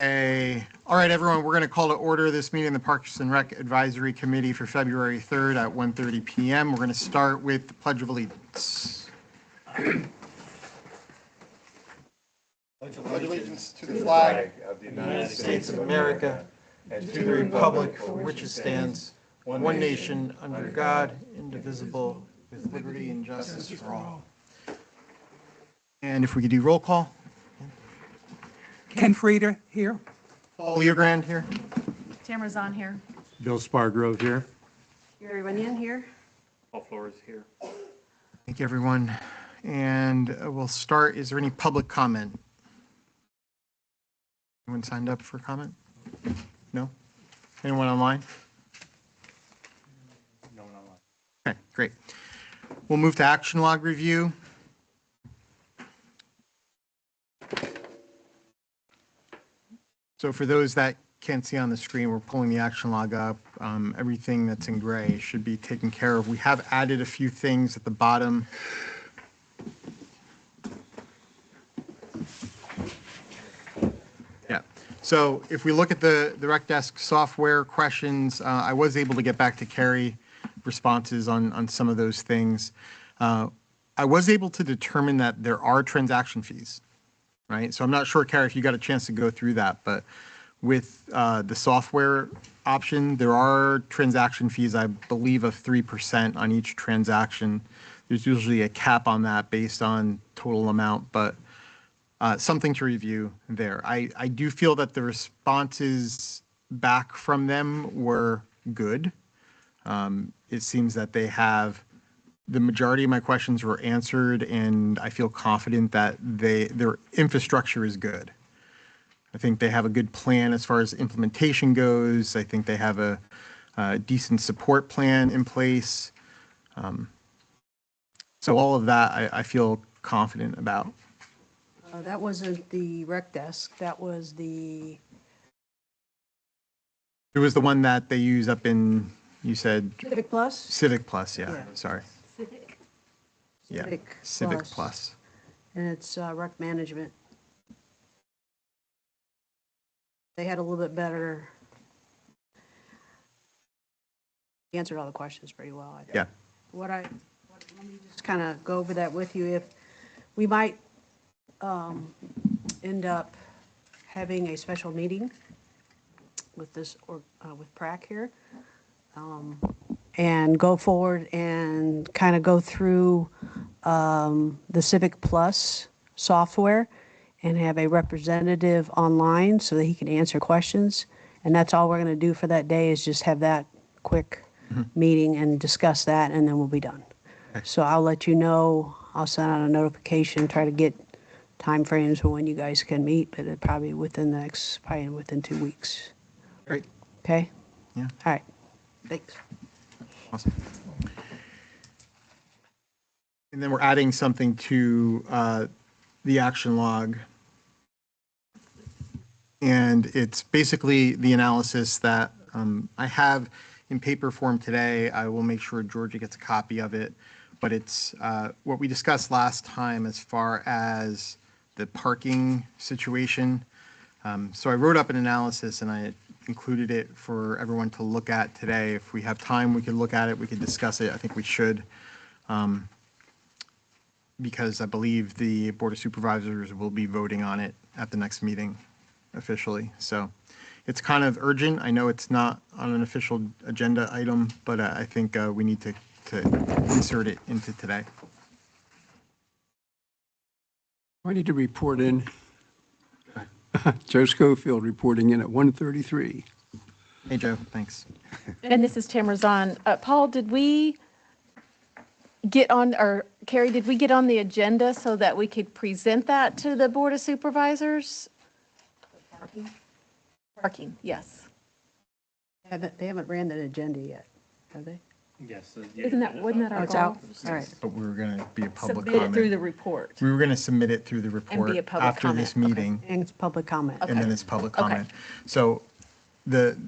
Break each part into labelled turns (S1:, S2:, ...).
S1: All right, everyone, we're going to call to order this meeting of the Parks and Rec Advisory Committee for February 3rd at 1:30 PM. We're going to start with the Pledge of Allegiance. Pledge allegiance to the flag
S2: of the United States of America and to the republic for which it stands, one nation, under God, indivisible, with liberty and justice for all.
S1: And if we could do roll call.
S3: Ken Frieder here.
S1: Paul Leogrand here.
S4: Tamara Zahn here.
S5: Bill Spargrove here.
S6: Gary Runyon here.
S5: Paul Flores here.
S1: Thank you, everyone. And we'll start. Is there any public comment? Anyone signed up for comment? No? Anyone online?
S5: No one online.
S1: Okay, great. We'll move to action log review. So for those that can't see on the screen, we're pulling the action log up. Everything that's in gray should be taken care of. We have added a few things at the bottom. Yeah. So if we look at the Rec Desk software questions, I was able to get back to Carrie responses on some of those things. I was able to determine that there are transaction fees. Right, so I'm not sure, Carrie, if you got a chance to go through that, but with the software option, there are transaction fees, I believe, of 3% on each transaction. There's usually a cap on that based on total amount, but something to review there. I do feel that the responses back from them were good. It seems that they have. The majority of my questions were answered, and I feel confident that their infrastructure is good. I think they have a good plan as far as implementation goes. I think they have a decent support plan in place. So all of that I feel confident about.
S6: That wasn't the Rec Desk. That was the,
S1: It was the one that they use up in, you said,
S6: Civic Plus?
S1: Civic Plus, yeah.
S6: Yeah.
S1: Sorry. Yeah,
S6: Civic
S1: Civic
S6: Plus.
S1: Plus.
S6: And it's Rec Management. They had a little bit better, answered all the questions pretty well, I think.
S1: Yeah.
S6: Let me just kind of go over that with you. If we might end up having a special meeting with this, or with PrAC here, and go forward and kind of go through the Civic Plus software and have a representative online so that he can answer questions. And that's all we're going to do for that day, is just have that quick meeting and discuss that, and then we'll be done. So I'll let you know. I'll send out a notification, try to get timeframes for when you guys can meet, but it probably within 2 weeks.
S1: Great.
S6: Okay?
S1: Yeah.
S6: All right. Thanks.
S1: Awesome. And then we're adding something to the action log. And it's basically the analysis that I have in paper form today. I will make sure Georgia gets a copy of it. But it's what we discussed last time as far as the parking situation. So I wrote up an analysis and I included it for everyone to look at today. If we have time, we could look at it. We could discuss it. I think we should. Because I believe the Board of Supervisors will be voting on it at the next meeting officially. So it's kind of urgent. I know it's not on an official agenda item, but I think we need to insert it into today.
S5: I need to report in. Joe Schofield reporting in at 1:33.
S1: Hey, Joe, thanks.
S4: And this is Tamara Zahn. Paul, did we get on, or Carrie, did we get on the agenda so that we could present that to the Board of Supervisors? Parking, yes.
S6: They haven't ran that agenda yet, have they?
S5: Yes.
S4: Wasn't that
S6: Oh,
S4: our
S6: it's
S4: goal?
S6: out? All right.
S1: But we were going to be a public
S4: Submit it through the
S1: comment.
S4: report.
S1: We were going to submit it through the
S4: be
S1: report
S4: a public
S1: after this
S4: comment. Okay.
S1: meeting.
S6: And it's public comment.
S1: And then it's public
S4: Okay.
S1: comment. So the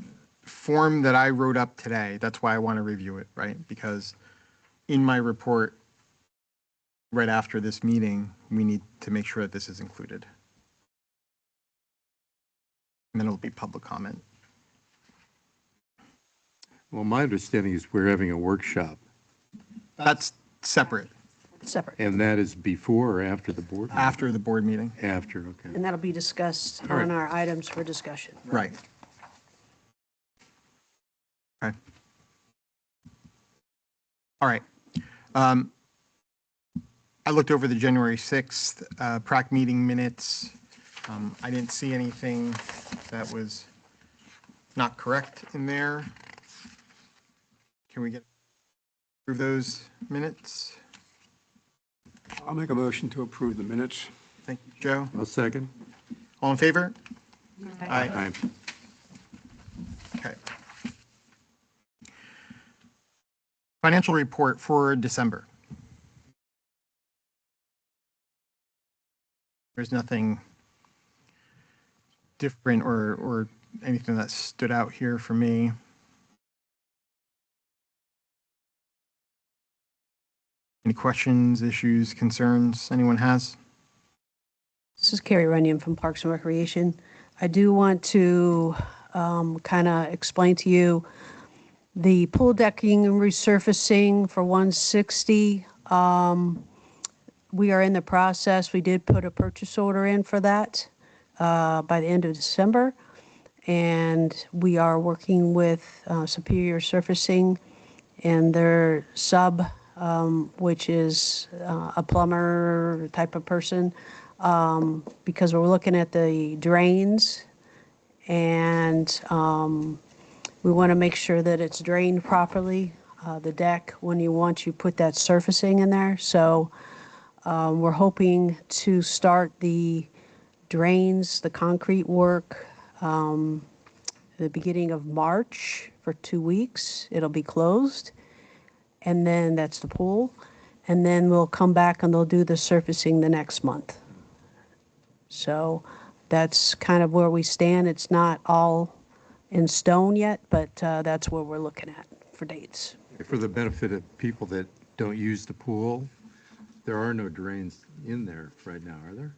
S1: form that I wrote up today, that's why I want to review it, right? Because in my report, right after this meeting, we need to make sure that this is included. and then it'll be public comment.
S7: Well, my understanding is we're having a workshop,
S1: That's separate,
S6: Separate.
S7: and that is before or after the board? meeting?
S1: after the board meeting.
S7: After, okay.
S6: And that'll be discussed
S7: All right.
S6: on our items for discussion.
S1: Right. Okay. All right. I looked over the January 6th PrAC meeting minutes. I didn't see anything that was not correct in there. Can we get approve those minutes?
S5: I'll make a motion to approve the minutes.
S1: Thank you, Joe.
S7: I'll second.
S1: All in favor?
S6: Aye.
S7: Aye.
S1: Okay. Financial report for December. There's nothing different or anything that stood out here for me. Any questions, issues, concerns anyone has?
S6: This is Carrie Runyon from Parks and Recreation. I do want to kind of explain to you the pool decking and resurfacing for 160. We are in the process. We did put a purchase order in for that by the end of December. And we are working with Superior Surfacing and their sub, which is a plumber type of person, because we're looking at the drains and we want to make sure that it's drained properly, the deck, once you put that surfacing in there. So we're hoping to start the drains, the concrete work, the beginning of March for 2 weeks. It'll be closed. And then that's the pool. And then we'll come back and they'll do the surfacing the next month. So that's kind of where we stand. It's not all in stone yet, but that's where we're looking at for dates.
S7: For the benefit of people that don't use the pool, there are no drains in there right now, are there?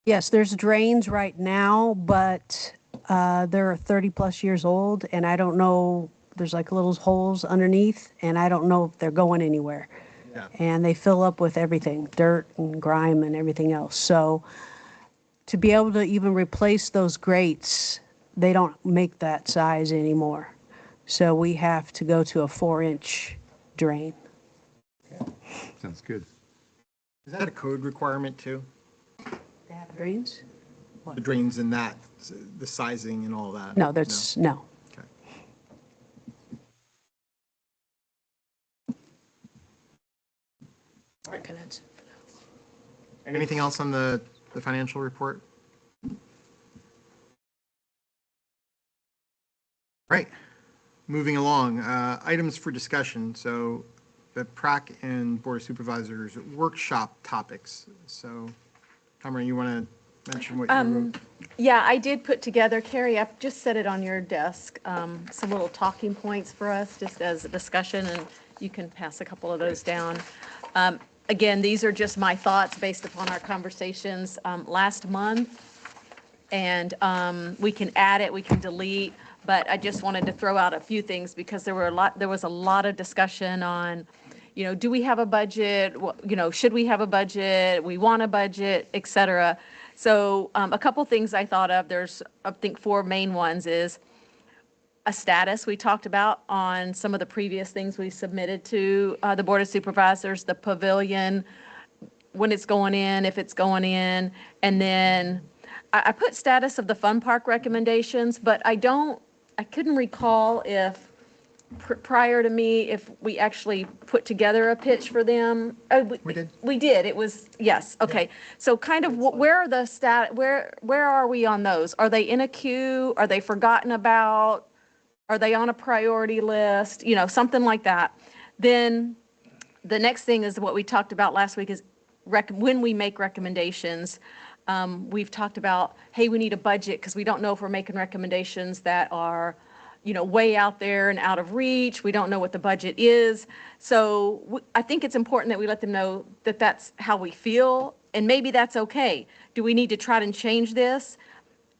S6: Yes, there's drains right now, but they're 30-plus years old, and I don't know, there's like little holes underneath, and I don't know if they're going anywhere.
S1: Yeah.
S6: And they fill up with everything, dirt and grime and everything else. So to be able to even replace those grates, they don't make that size anymore. So we have to go to a 4-inch drain.
S7: Sounds good.
S1: Is that a code requirement too?
S6: They have drains?
S1: The drains in that, the sizing and all that?
S6: No, that's, no.
S1: Okay.
S6: Okay, that's-
S1: Anything else on the financial report? Right, moving along, items for discussion. So the PrAC and Board of Supervisors workshop topics. So Tamara, you want to mention what you wrote?
S4: Yeah, I did put together, Carrie, I've just set it on your desk, some little talking points for us, just as a discussion, and you can pass a couple of those down. Again, these are just my thoughts based upon our conversations last month. And we can add it, we can delete, but I just wanted to throw out a few things because there was a lot of discussion on, do we have a budget? Should we have a budget? We want a budget, et cetera. So a couple things I thought of, there's, I think, 4 main ones is a status we talked about on some of the previous things we submitted to the Board of Supervisors, the pavilion, when it's going in, if it's going in, and then I put status of the fun park recommendations, but I couldn't recall if prior to me, if we actually put together a pitch for them.
S1: We did.
S4: We did. It was, yes. Okay. So kind of where are the where are we on those? Are they in a queue? Are they forgotten about? Are they on a priority list? Something like that. Then the next thing is what we talked about last week is when we make recommendations. We've talked about, hey, we need a budget because we don't know if we're making recommendations that are, way out there and out of reach. We don't know what the budget is. So I think it's important that we let them know that that's how we feel, and maybe that's okay. Do we need to try to change this?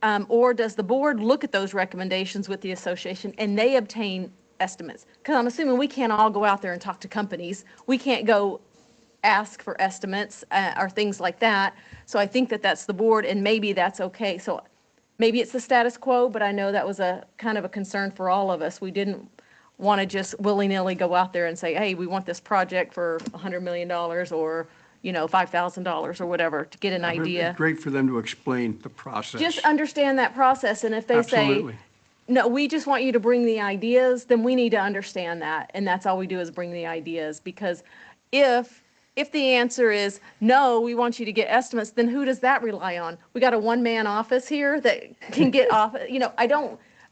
S4: Or does the board look at those recommendations with the association and they obtain estimates? Because I'm assuming we can't all go out there and talk to companies. We can't go ask for estimates or things like that. So I think that that's the board, and maybe that's okay. So maybe it's the status quo, but I know that was a kind of a concern for all of us. We didn't want to just willy-nilly go out there and say, hey, we want this project for $100 million or, $5,000 or whatever to get an
S5: It'd be
S4: idea.
S5: great for them to explain the process.
S4: Just understand that process, and if they say,
S5: Absolutely.
S4: no, we just want you to bring the ideas, then we need to understand that, and that's all we do is bring the ideas, because if the answer is, no, we want you to get estimates, then who does that rely on? We got a one-man office here that can get off, I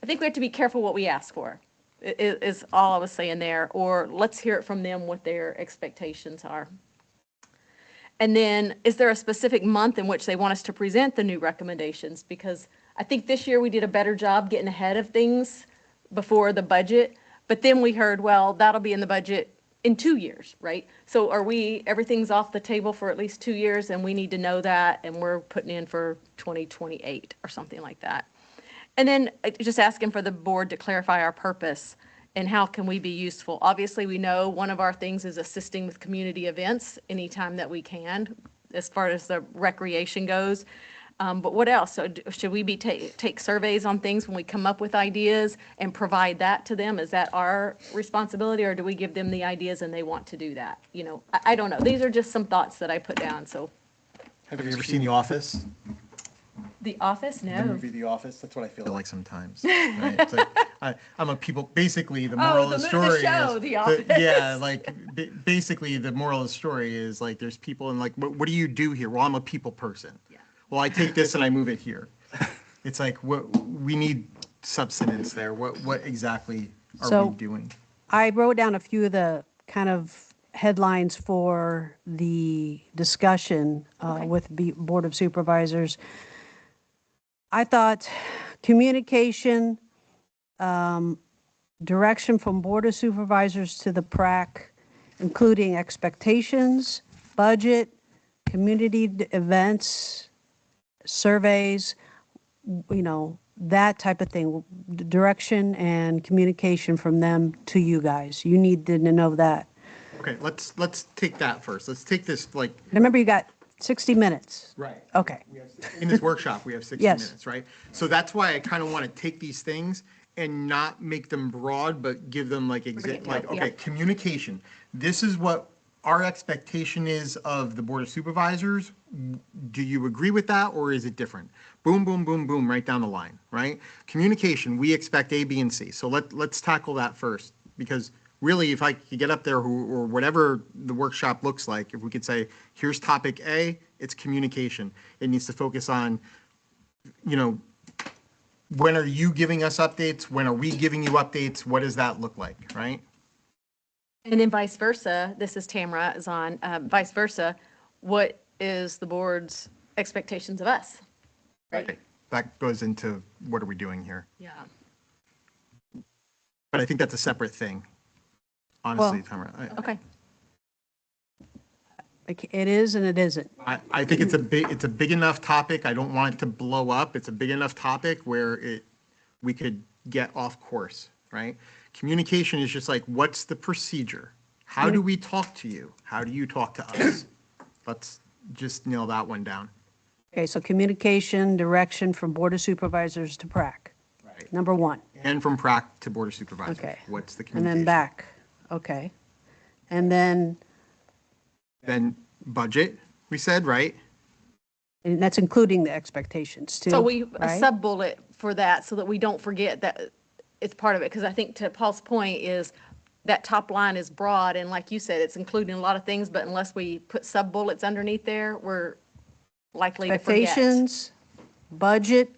S4: think we have to be careful what we ask for, is all I was saying there, or let's hear it from them what their expectations are. And then, is there a specific month in which they want us to present the new recommendations? Because I think this year we did a better job getting ahead of things before the budget. But then we heard, well, that'll be in the budget in 2 years, right? So everything's off the table for at least 2 years, and we need to know that, and we're putting in for 2028 or something like that. And then just asking for the board to clarify our purpose and how can we be useful. Obviously, we know one of our things is assisting with community events anytime that we can, as far as the recreation goes. But what else? So should we be take surveys on things when we come up with ideas and provide that to them? Is that our responsibility, or do we give them the ideas and they want to do that? I don't know. These are just some thoughts that I put down, so.
S1: Have you ever seen The Office?
S4: The Office?
S1: The
S4: No.
S1: movie The Office? That's what I feel like sometimes. Right? It's like, I'm a people, basically the moral of the story
S4: show,
S1: is.
S4: The Office.
S1: Yeah, like basically the moral of the story is like there's people and like, what do you do here? Well, I'm a people person.
S4: Yeah.
S1: Well, I take this and I move it here. It's like, we need substance there. What exactly are
S6: So-
S1: we doing?
S6: I wrote down a few of the kind of headlines for the discussion with Board of Supervisors. I thought communication, direction from Board of Supervisors to the PrAC, including expectations, budget, community events, surveys, that type of thing, direction and communication from them to you guys. You need to know that.
S1: Okay, let's take that first. Let's take this like,
S6: Remember, you got 60 minutes.
S1: right.
S6: Okay.
S1: In this workshop, we have 60
S6: Yes.
S1: minutes, right? So that's why I kind of want to take these things and not make them broad, but give them like, okay, communication. This is what our expectation is of the Board of Supervisors. Do you agree with that, or is it different? Boom, boom, boom, boom, right down the line, right? Communication, we expect A, B, and C. So let's tackle that first, because really, if I could get up there or whatever the workshop looks like, if we could say, here's topic A, it's communication. It needs to focus on, when are you giving us updates? When are we giving you updates? What does that look like, right?
S4: And then vice versa, this is Tamara is on, vice versa, what is the board's expectations of us? Right?
S1: That goes into what are we doing here?
S4: Yeah.
S1: But I think that's a separate thing, honestly,
S6: Well-
S1: Tamara.
S4: Okay.
S6: It is and it isn't.
S1: I think it's a big enough topic. I don't want it to blow up. It's a big enough topic where we could get off course, right? Communication is just like, what's the procedure? How do we talk to you? How do you talk to us? Let's just nail that one down.
S6: Okay, so communication, direction from Board of Supervisors to PrAC.
S1: Right.
S6: Number one.
S1: And from PrAC to Board of Supervisors.
S6: Okay.
S1: What's the
S6: And
S1: communication?
S6: then back. Okay. And then,
S1: Then budget, we said, right?
S6: and that's including the expectations too.
S4: So a
S6: right?
S4: sub-bullet for that so that we don't forget that it's part of it. Because I think to Paul's point is that top line is broad, and like you said, it's including a lot of things, but unless we put sub-bullets underneath there, we're likely to forget.
S6: Expectations, budget.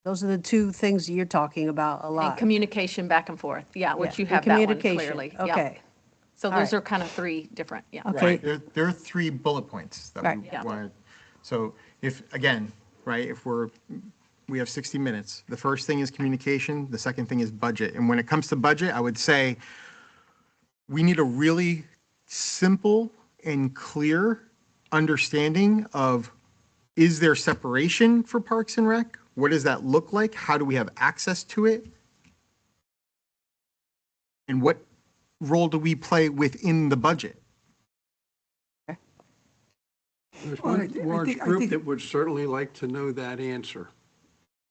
S6: Those are the two things you're talking about a
S4: And
S6: lot.
S4: communication back and forth, yeah, which
S6: Yeah,
S4: you
S6: and
S4: have that one
S6: communication.
S4: clearly. yeah.
S6: Okay.
S4: So
S6: All
S4: those
S6: right.
S4: are kind of three different, yeah.
S6: Okay.
S1: Right, there are 3 bullet points that
S6: Right.
S1: we
S4: Yeah.
S1: wanted. So if, again, right, if we have 60 minutes, the first thing is communication, the second thing is budget. And when it comes to budget, I would say we need a really simple and clear understanding of is there separation for Parks and Rec? What does that look like? How do we have access to it? And what role do we play within the budget?
S5: There's
S3: Well, I
S5: one
S3: thi- I
S5: large
S3: think- I
S5: group
S3: think-
S5: that would certainly like to know that answer,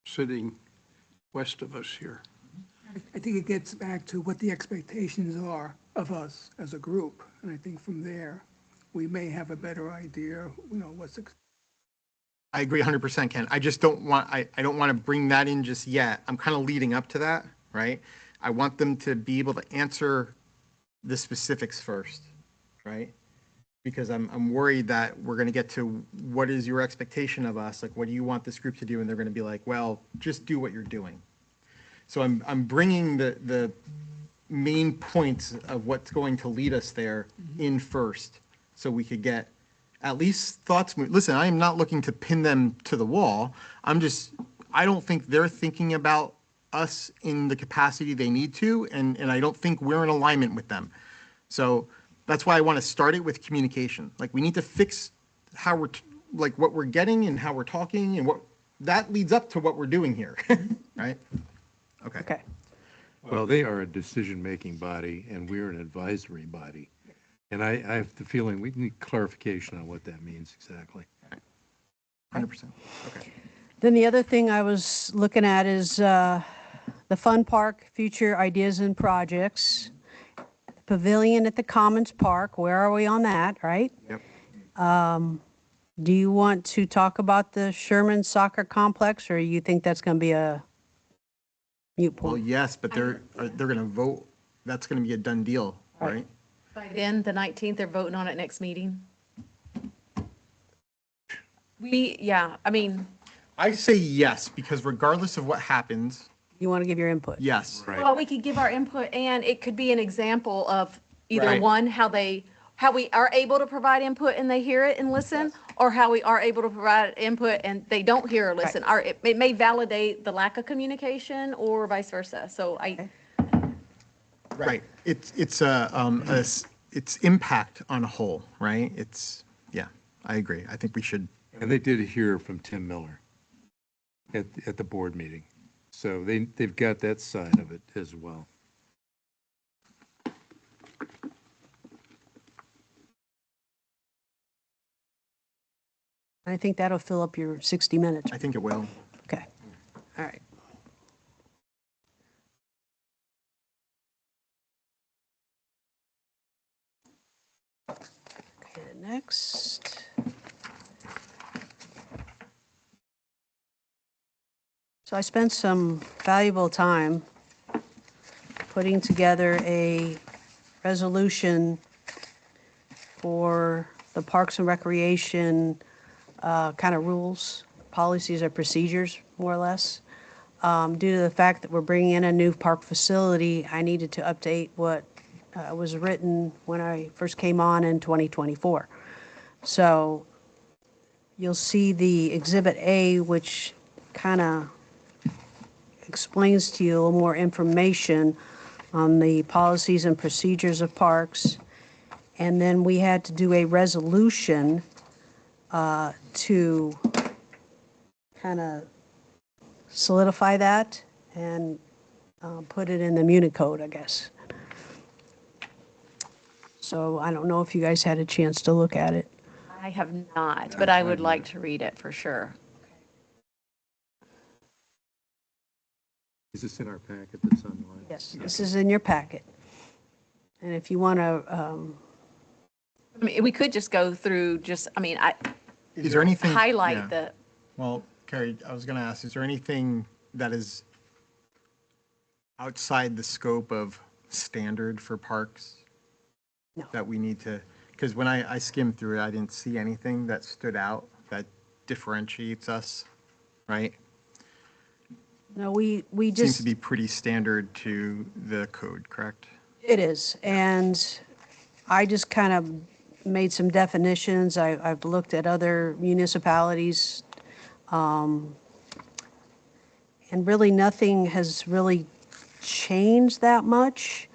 S5: sitting west of us here.
S3: I think it gets back to what the expectations are of us as a group. And I think from there, we may have a better idea, what's,
S1: I agree 100%, Ken. I just don't want, I don't want to bring that in just yet. I'm kind of leading up to that, right? I want them to be able to answer the specifics first, right? Because I'm worried that we're going to get to what is your expectation of us? Like, what do you want this group to do? And they're going to be like, well, just do what you're doing. So I'm bringing the main points of what's going to lead us there in first, so we could get at least thoughts. Listen, I am not looking to pin them to the wall. I don't think they're thinking about us in the capacity they need to, and I don't think we're in alignment with them. So that's why I want to start it with communication. Like, we need to fix how like what we're getting and how we're talking, and what that leads up to what we're doing here, right? Okay.
S6: Okay.
S7: Well, they are a decision-making body, and we're an advisory body. And I have the feeling we need clarification on what that means exactly.
S1: 100%. Okay.
S6: Then the other thing I was looking at is the Fun Park, future ideas and projects. Pavilion at the Commons Park, where are we on that, right?
S1: Yep.
S6: Do you want to talk about the Sherman Soccer Complex, or you think that's going to be a mute
S1: Well,
S6: point?
S1: yes, but they're going to vote. That's going to be a done deal, right?
S4: By then, the 19th, they're voting on it next meeting. Yeah, I mean,
S1: I say yes, because regardless of what happens,
S6: You want to give your input?
S1: yes.
S4: well, we could give our input, and it could be an example of either
S1: Right.
S4: one, how we are able to provide input and they hear it and listen, or how we are able to provide input and they don't hear or listen. Or it may validate the lack of communication or vice versa. So
S1: Right. It's it's impact on a whole, right? Yeah, I agree. I think we should.
S7: And they did hear from Tim Miller at the board meeting. So they've got that side of it as well.
S6: I think that'll fill up your 60 minutes.
S1: I think it will.
S6: Okay. All right. Okay, next. So I spent some valuable time putting together a resolution for the Parks and Recreation kind of rules, policies, or procedures, more or less. Due to the fact that we're bringing in a new park facility, I needed to update what was written when I first came on in 2024. So you'll see the Exhibit A, which kind of explains to you a little more information on the policies and procedures of parks. And then we had to do a resolution to kind of solidify that and put it in the Muni Code, I guess. So I don't know if you guys had a chance to look at it.
S4: I have not, but I would like to read it for sure.
S7: Is this in our packet that's online?
S6: Yes, this is in your packet. And if you want to,
S4: I mean, we could just go through
S1: Is there anything? yeah.
S4: highlight the,
S1: Well, Carrie, I was going to ask, is there anything that is outside the scope of standard for parks?
S6: No.
S1: That we need to, because when I skimmed through it, I didn't see anything that stood out that differentiates us, right?
S6: no, we
S1: Seems
S6: just.
S1: to be pretty standard to the code, correct?
S6: It is, and I just kind of made some definitions. I've looked at other municipalities, and really nothing has really changed that much.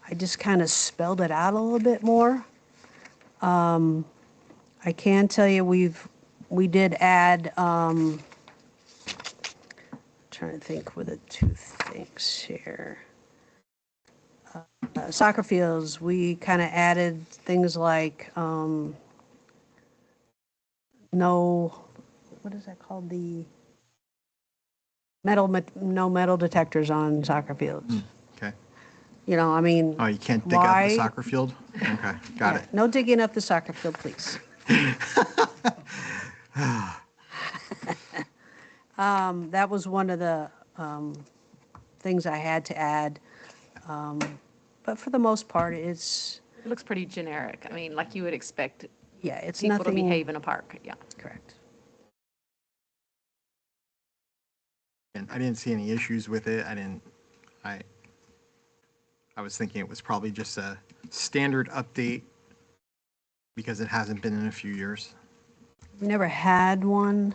S6: I just kind of spelled it out a little bit more. I can tell you we've we did add, trying to think with the two things here. Soccer fields, we kind of added things like, no, what is that called? The no metal detectors on soccer fields.
S1: Okay.
S6: You know, I mean.
S1: Oh, you can't dig up the
S6: why-
S1: soccer field? Okay, got
S6: Yeah,
S1: it.
S6: no digging up the soccer field, please. That was one of the things I had to add. But for the most part, it's,
S4: It looks pretty generic. I mean, like you would expect
S6: yeah, it's
S4: people to
S6: nothing.
S4: behave in a park, yeah.
S6: Correct.
S1: And I didn't see any issues with it. I was thinking it was probably just a standard update because it hasn't been in a few years.
S6: We never had one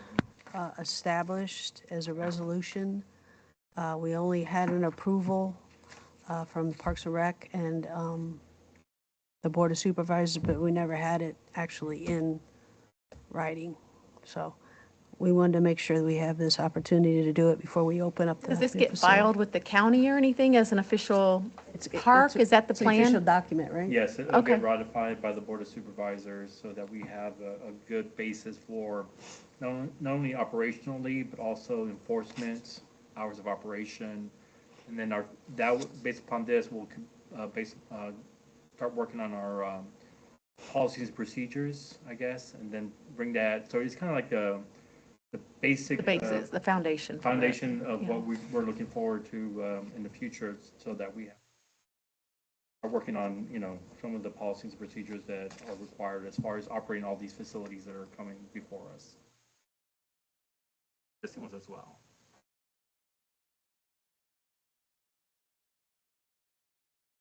S6: established as a resolution. We only had an approval from Parks and Rec and the Board of Supervisors, but we never had it actually in writing. So we wanted to make sure that we have this opportunity to do it before we open up the.
S4: Does this
S6: new
S4: get
S6: facility.
S4: filed with the county or anything as an official
S6: It's-
S4: park?
S6: it's-
S4: Is that the
S6: it's an official
S4: plan?
S6: document, right?
S8: Yes, it'll
S4: Okay.
S8: get ratified by the Board of Supervisors so that we have a good basis for not only operationally, but also enforcement, hours of operation. And then based upon this, we'll start working on our policies and procedures, I guess, and then bring that, so it's kind of like the basic.
S4: The basis, the foundation. for it.
S8: Foundation of
S4: Yeah.
S8: what we're looking forward to in the future, so that we are working on, some of the policies and procedures that are required as far as operating all these facilities that are coming before us. This ones as well.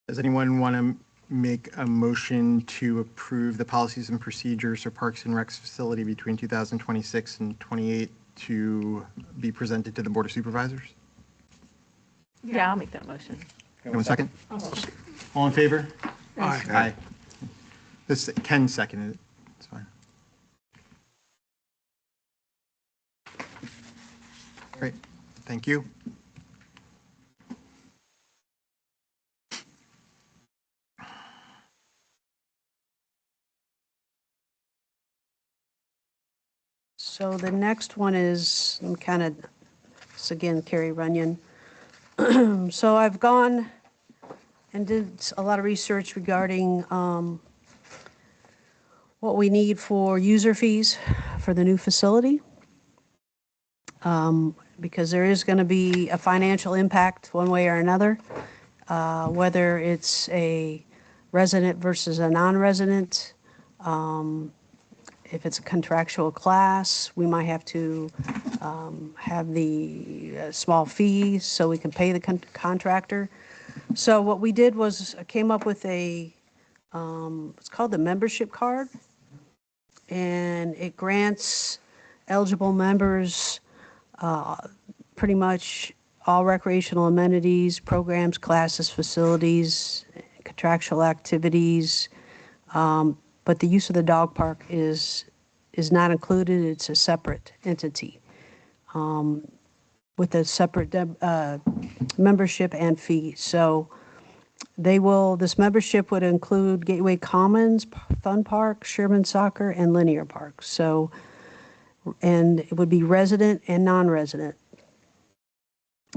S1: Does anyone want to make a motion to approve the policies and procedures for Parks and Recs facility between 2026 and 28 to be presented to the Board of Supervisors?
S4: Yeah, I'll make that motion.
S1: One second. All in favor?
S5: Aye.
S1: Aye. This, Ken seconded it. It's fine. Great, thank you.
S6: So the next one is, I'm kind of, this again, Carrie Runyon. So I've gone and did a lot of research regarding what we need for user fees for the new facility. Because there is going to be a financial impact one way or another, whether it's a resident versus a non-resident. If it's a contractual class, we might have to have the small fees so we can pay the contractor. So what we did was came up with a, it's called the membership card. And it grants eligible members pretty much all recreational amenities, programs, classes, facilities, contractual activities. But the use of the dog park is not included. It's a separate entity with a separate membership and fee. So this membership would include Gateway Commons, Fun Park, Sherman Soccer, and Linear Park. So, and it would be resident and non-resident.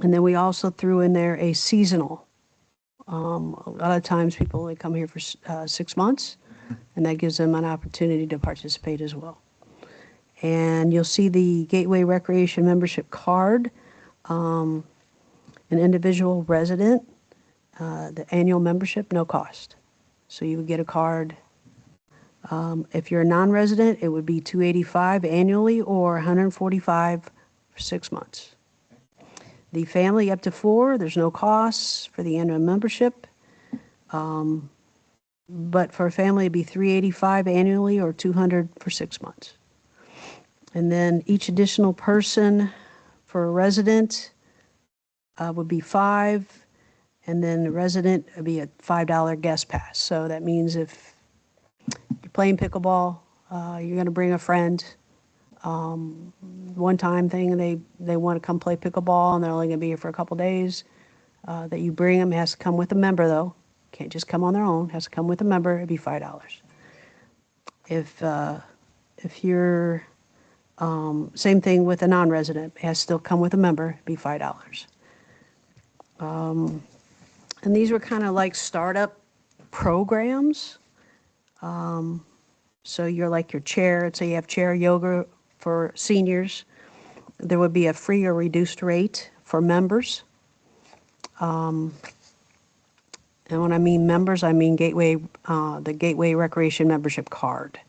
S6: And then we also threw in there a seasonal. A lot of times people only come here for 6 months, and that gives them an opportunity to participate as well. And you'll see the Gateway Recreation membership card, an individual resident, the annual membership, no cost. So you would get a card. If you're a non-resident, it would be $285 annually or $145 for 6 months. The family up to 4, there's no costs for the annual membership. But for a family, it'd be $385 annually or $200 for 6 months. And then each additional person for a resident would be $5, and then the resident would be a $5 guest pass. So that means if you're playing pickleball, you're going to bring a friend, one-time thing, they want to come play pickleball and they're only going to be here for a couple days, that you bring them, it has to come with a member though. Can't just come on their own, has to come with a member, it'd be $5. If you're, same thing with a non-resident, it has to still come with a member, it'd be $5. And these were kind of like startup programs. So you're like your chair, so you have chair yoga for seniors. There would be a free or reduced rate for members. And when I mean members, I mean Gateway, the Gateway Recreation Membership Card.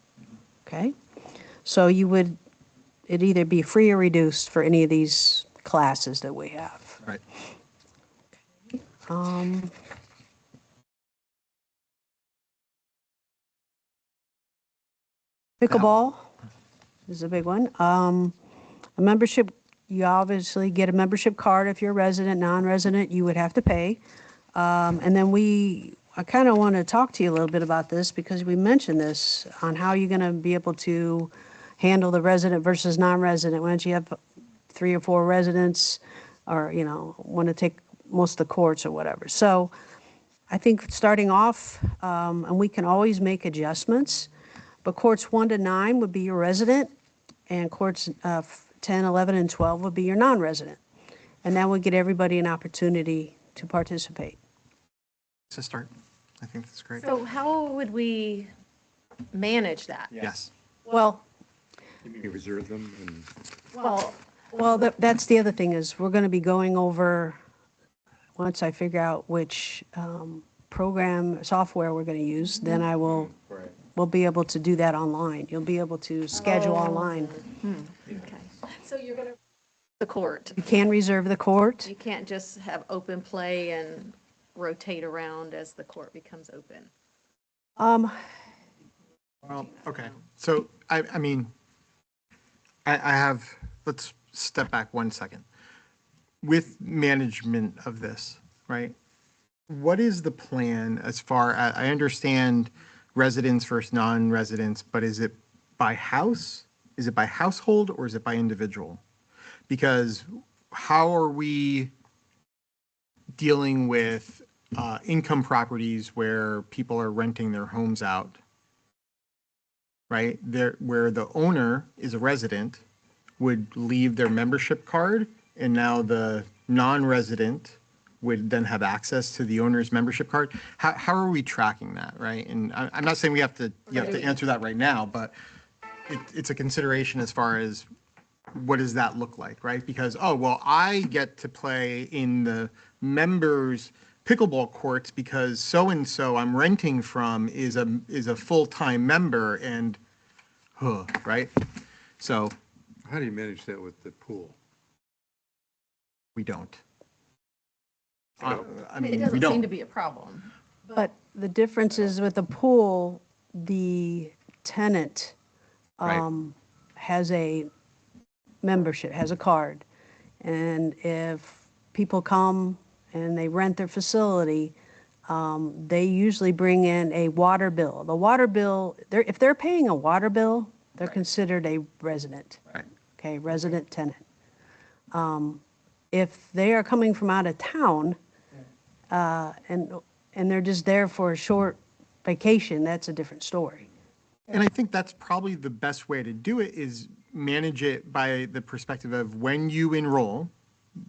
S6: Okay? So it'd either be free or reduced for any of these classes that we have.
S1: Right.
S6: Pickleball is a big one. A membership, you obviously get a membership card if you're a resident, non-resident, you would have to pay. And then I kind of want to talk to you a little bit about this because we mentioned this on how you're going to be able to handle the resident versus non-resident. Once you have 3 or 4 residents or, want to take most of the courts or whatever. So I think starting off, and we can always make adjustments, but courts 1 to 9 would be your resident, and courts 10, 11, and 12 would be your non-resident. And that would get everybody an opportunity to participate.
S1: To start, I think that's great.
S4: So how would we manage that?
S1: Yes.
S6: Well,
S7: You reserve them and
S6: well, that's the other thing is we're going to be going over, once I figure out which program, software we're going to use, then we'll be able to do that online. You'll be able to schedule online.
S4: Okay. So you're going to, the court.
S6: You can reserve the court.
S4: You can't just have open play and rotate around as the court becomes open.
S1: Well, okay. So, I mean, I have, let's step back 1 second. With management of this, right? What is the plan as far as, I understand residents versus non-residents, but is it by house? Is it by household or is it by individual? Because how are we dealing with income properties where people are renting their homes out, right? Where the owner is a resident would leave their membership card, and now the non-resident would then have access to the owner's membership card. How are we tracking that, right? And I'm not saying you have to answer that right now, but it's a consideration as far as what does that look like, right? Because, oh, well, I get to play in the members' pickleball courts because so-and-so I'm renting from is a full-time member and, right? So
S7: how do you manage that with the pool?
S1: we don't.
S4: It
S1: we
S4: doesn't
S1: don't.
S4: seem to be a problem.
S6: But the difference is with the pool, the tenant has a membership, has a card. And if people come and they rent their facility, they usually bring in a water bill. The water bill, if they're paying a water bill, they're considered a resident.
S1: Right.
S6: Okay, resident tenant. If they are coming from out of town, and they're just there for a short vacation, that's a different story.
S1: And I think that's probably the best way to do it is manage it by the perspective of when you enroll,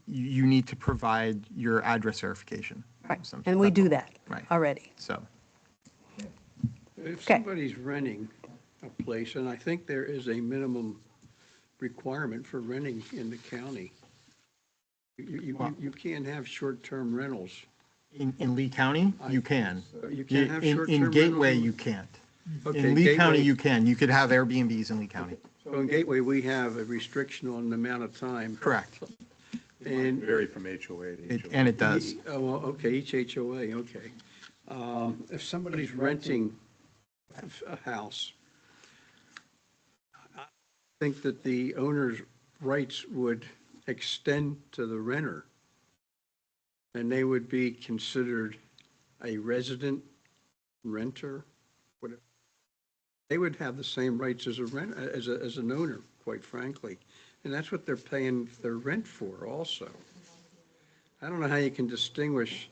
S1: you need to provide your address verification.
S6: Right, and we do that
S1: Right.
S6: already.
S1: So,
S5: If
S6: Okay.
S5: somebody's renting a place, and I think there is a minimum requirement for renting in the county, you can't have short-term rentals.
S1: in Lee County, you can.
S5: You can't have short-term
S1: In Gateway,
S5: rentals?
S1: you can't.
S5: Okay,
S1: In Lee County,
S5: Gateway-
S1: you can. You could have Airbnbs in Lee County.
S5: So in Gateway, we have a restriction on the amount of time.
S1: Correct.
S5: And
S7: Vary from HOA to HOA.
S1: And it does.
S5: Oh, well, okay, each HOA, okay. If somebody's renting a house, I think that the owner's rights would extend to the renter, and they would be considered a resident, renter, whatever. They would have the same rights as a rent, as an owner, quite frankly. And that's what they're paying their rent for also. I don't know how you can distinguish,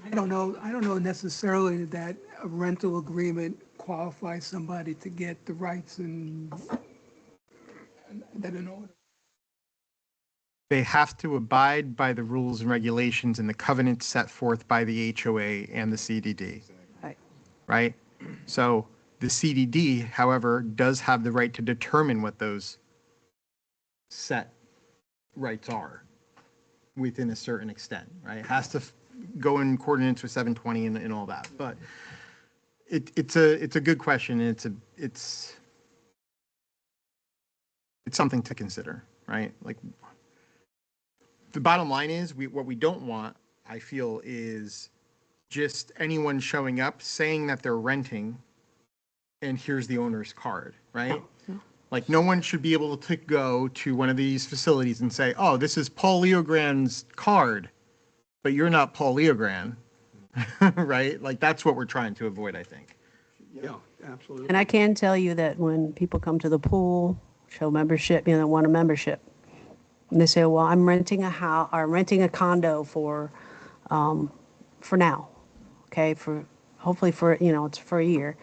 S3: I don't know necessarily that a rental agreement qualifies somebody to get the rights and that an owner.
S1: They have to abide by the rules and regulations and the covenants set forth by the HOA and the CDD,
S6: Right.
S1: right? So the CDD, however, does have the right to determine what those set rights are within a certain extent, right? It has to go in coordinates with 720 and all that, but it's a good question. And it's something to consider, right? Like, the bottom line is, what we don't want, I feel, is just anyone showing up saying that they're renting and here's the owner's card, right? Like, no one should be able to go to one of these facilities and say, oh, this is Paul Leogrand's card, but you're not Paul Leogrand, right? Like, that's what we're trying to avoid, I think.
S5: yeah, absolutely.
S6: And I can tell you that when people come to the pool, show membership, you know, want a membership, and they say, well, I'm renting a house, or renting a condo for now, okay, hopefully for, you know, it's for a year.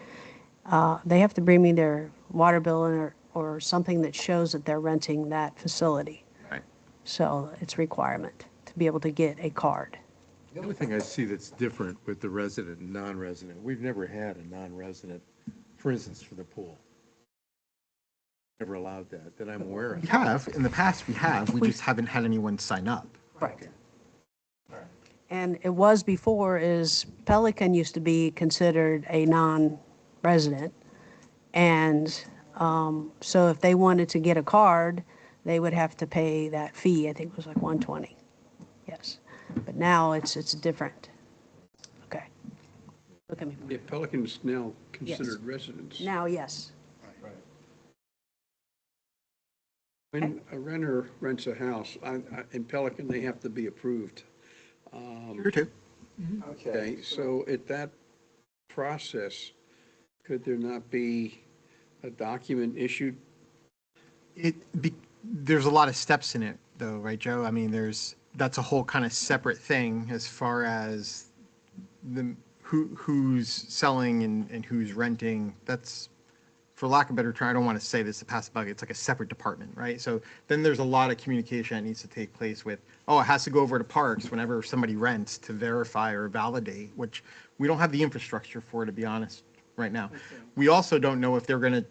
S6: They have to bring me their water bill or something that shows that they're renting that facility.
S1: Right.
S6: So it's a requirement to be able to get a card.
S7: The only thing I see that's different with the resident and non-resident, we've never had a non-resident, for instance, for the pool. Never allowed that I'm aware of.
S1: We have, in the past, we just haven't had anyone sign up.
S6: Right. And it was before is Pelican used to be considered a non-resident. And so if they wanted to get a card, they would have to pay that fee. I think it was like $120. Yes. But now it's different. Okay. Look at me.
S5: Yeah, Pelican's now considered residents.
S6: Now, yes.
S5: When a renter rents a house, in Pelican, they have to be approved.
S1: Here too.
S5: Okay, so at that process, could there not be a document issued?
S1: There's a lot of steps in it, though, right, Joe? I mean, that's a whole kind of separate thing as far as who's selling and who's renting. That's, for lack of a better term, I don't want to say this to pass the buck, it's like a separate department, right? So then there's a lot of communication that needs to take place with, it has to go over to Parks whenever somebody rents to verify or validate, which we don't have the infrastructure for, to be honest, right now. We also don't know if they're going to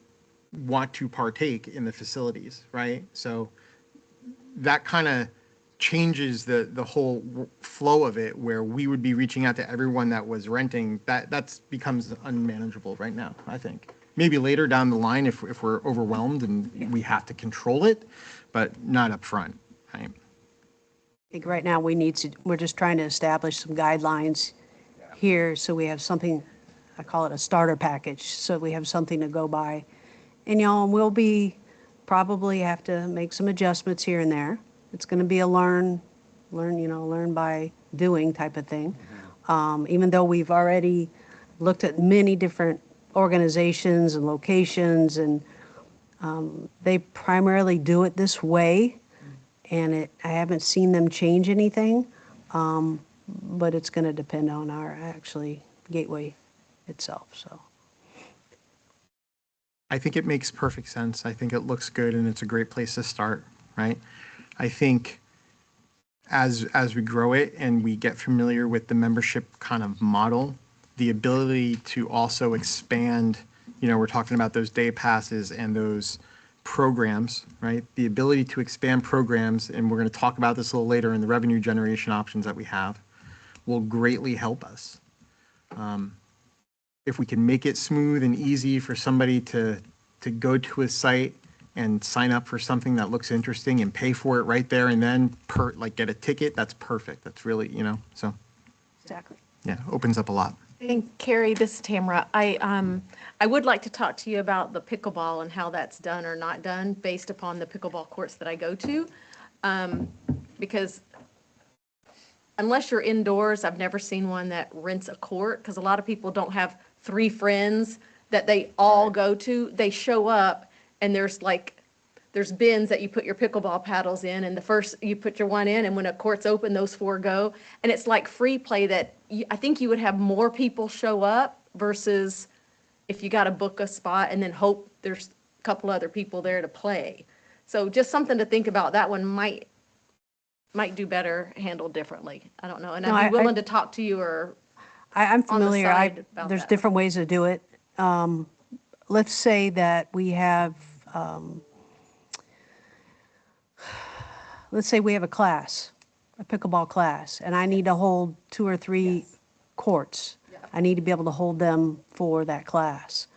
S1: want to partake in the facilities, right? So that kind of changes the whole flow of it, where we would be reaching out to everyone that was renting. That becomes unmanageable right now, I think. Maybe later down the line if we're overwhelmed and we have to control it, but not up front, right?
S6: I think right now we're just trying to establish some guidelines here so we have something, I call it a starter package, so we have something to go by. And we'll probably have to make some adjustments here and there. It's going to be a learn by doing type of thing. Even though we've already looked at many different organizations and locations, and they primarily do it this way, and I haven't seen them change anything, but it's going to depend on our actually gateway itself. So
S1: I think it makes perfect sense. I think it looks good and it's a great place to start, right? I think as we grow it and we get familiar with the membership kind of model, the ability to also expand, we're talking about those day passes and those programs, right? The ability to expand programs, and we're going to talk about this a little later in the revenue generation options that we have, will greatly help us. If we can make it smooth and easy for somebody to go to a site and sign up for something that looks interesting and pay for it right there and then get a ticket, that's perfect. That's really, so
S6: exactly.
S1: yeah, opens up a lot.
S4: And Carrie, this is Tamara. I would like to talk to you about the pickleball and how that's done or not done based upon the pickleball courts that I go to. Because unless you're indoors, I've never seen one that rents a court, because a lot of people don't have 3 friends that they all go to. They show up and there's like there's bins that you put your pickleball paddles in, and the first, you put your one in, and when a court's open, those 4 go. And it's like free play that I think you would have more people show up versus if you got to book a spot and then hope there's a couple other people there to play. So just something to think about. That one might do better handled differently. I don't know. And
S6: No,
S4: I'd be
S6: I-
S4: willing to talk to you or,
S6: I'm
S4: on the
S6: familiar.
S4: side about
S6: There's
S4: that.
S6: different ways to do it. Let's say that we have, let's say we have a class, a pickleball class, and I need to hold 2 or 3 courts. I need to be able to hold them for that class.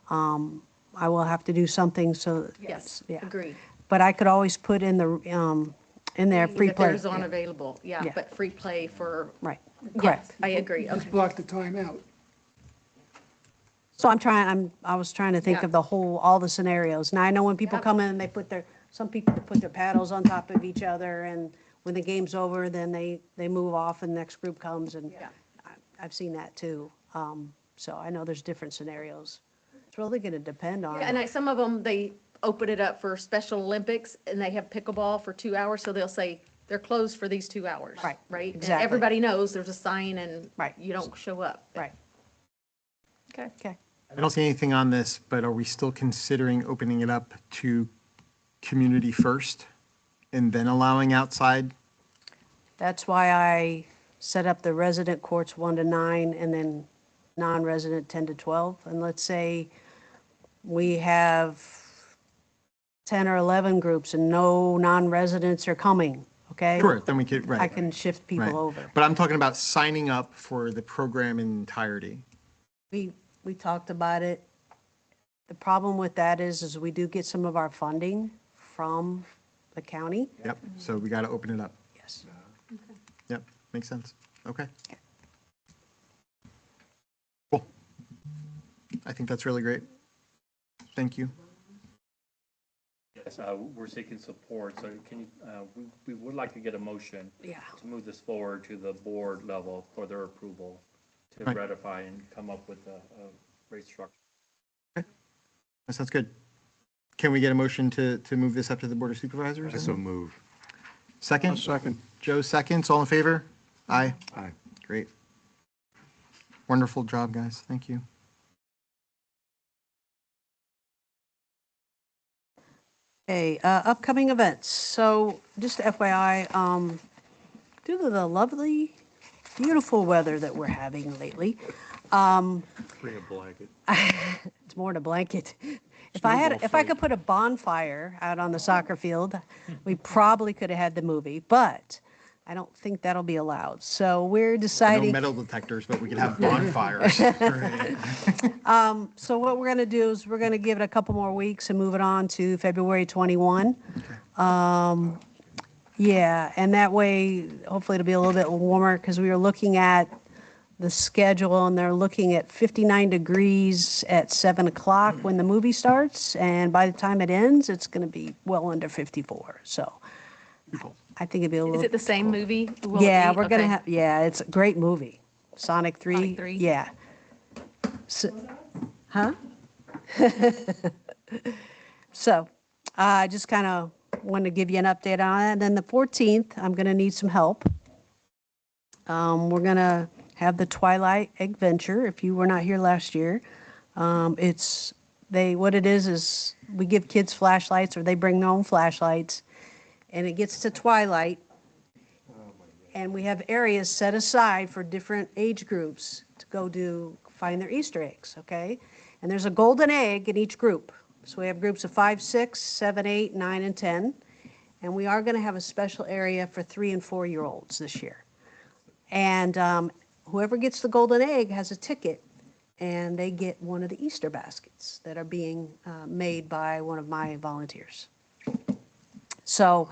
S6: I will have to do something so.
S4: yes,
S6: Yeah.
S4: agree.
S6: But I could always put in there free
S4: If
S6: play.
S4: there's one available, yeah,
S6: Yeah.
S4: but free play for,
S6: Right,
S4: yes,
S6: correct.
S4: I agree.
S3: Just
S4: Okay.
S3: block the time out.
S6: So I was trying to think
S4: Yeah.
S6: of all the scenarios. Now, I know when people
S4: Yep.
S6: come in and some people put their paddles on top of each other, and when the game's over, then they move off and the next group comes, and
S4: Yeah.
S6: I've seen that too. So I know there's different scenarios. It's really gonna depend on.
S4: Yeah, and some of them, they open it up for Special Olympics, and they have pickleball for 2 hours, so they'll say, they're closed for these 2 hours.
S6: Right,
S4: Right? And
S6: exactly.
S4: everybody knows there's a sign and
S6: Right.
S4: you don't show up.
S6: Right,
S4: Okay.
S6: okay.
S1: I don't see anything on this, but are we still considering opening it up to community first and then allowing outside?
S6: That's why I set up the resident courts 1 to 9 and then non-resident 10 to 12. And let's say we have 10 or 11 groups and no non-residents are coming, okay?
S1: Sure, then we could, right.
S6: I can shift
S1: right.
S6: people over.
S1: But I'm talking about signing up for the program in entirety.
S6: We talked about it. The problem with that is we do get some of our funding from the county.
S1: Yep, so we got to open it up.
S6: Yes.
S1: Yep, makes sense. Okay. Cool. I think that's really great. Thank you.
S8: Yes, we're seeking support, so can you, we would like to get a motion
S6: Yeah.
S8: to move this forward to the board level for their approval to
S1: Right.
S8: ratify and come up with a rate structure.
S1: That sounds good. Can we get a motion to move this up to the Board of Supervisors?
S7: I so move.
S1: Second?
S5: Second.
S1: Joe seconds. All in favor? Aye.
S7: Aye.
S1: Great. Wonderful job, guys. Thank you.
S6: Okay, upcoming events. So just FYI, due to the lovely, beautiful weather that we're having lately,
S7: Bring a blanket.
S6: it's more than a blanket. If I could put a bonfire out on the soccer field, we probably could have had the movie, but I don't think that'll be allowed. So we're
S1: No
S6: deciding.
S1: metal detectors, but we could have bonfires.
S6: So what we're going to do is we're going to give it a couple more weeks and move it on to February 21. Yeah, and that way, hopefully it'll be a little bit warmer because we were looking at the schedule and they're looking at 59 degrees at 7 o'clock when the movie starts. And by the time it ends, it's going to be well under 54. So I think it'd be a little.
S4: Is it the same movie? Will it
S6: Yeah,
S4: be?
S6: we're gonna
S4: Okay.
S6: have, yeah, it's a great movie. Sonic 3.
S4: Sonic 3?
S6: Yeah. Huh? So, I just kind of wanted to give you an update on it. And then the 14th, I'm gonna need some help. We're gonna have the Twilight Adventure, if you were not here last year. What it is we give kids flashlights or they bring their own flashlights. And it gets to twilight, and we have areas set aside for different age groups to go find their Easter eggs, okay? And there's a golden egg in each group. So we have groups of 5, 6, 7, 8, 9, and 10. And we are going to have a special area for 3 and 4-year-olds this year. And whoever gets the golden egg has a ticket, and they get one of the Easter baskets that are being made by one of my volunteers. So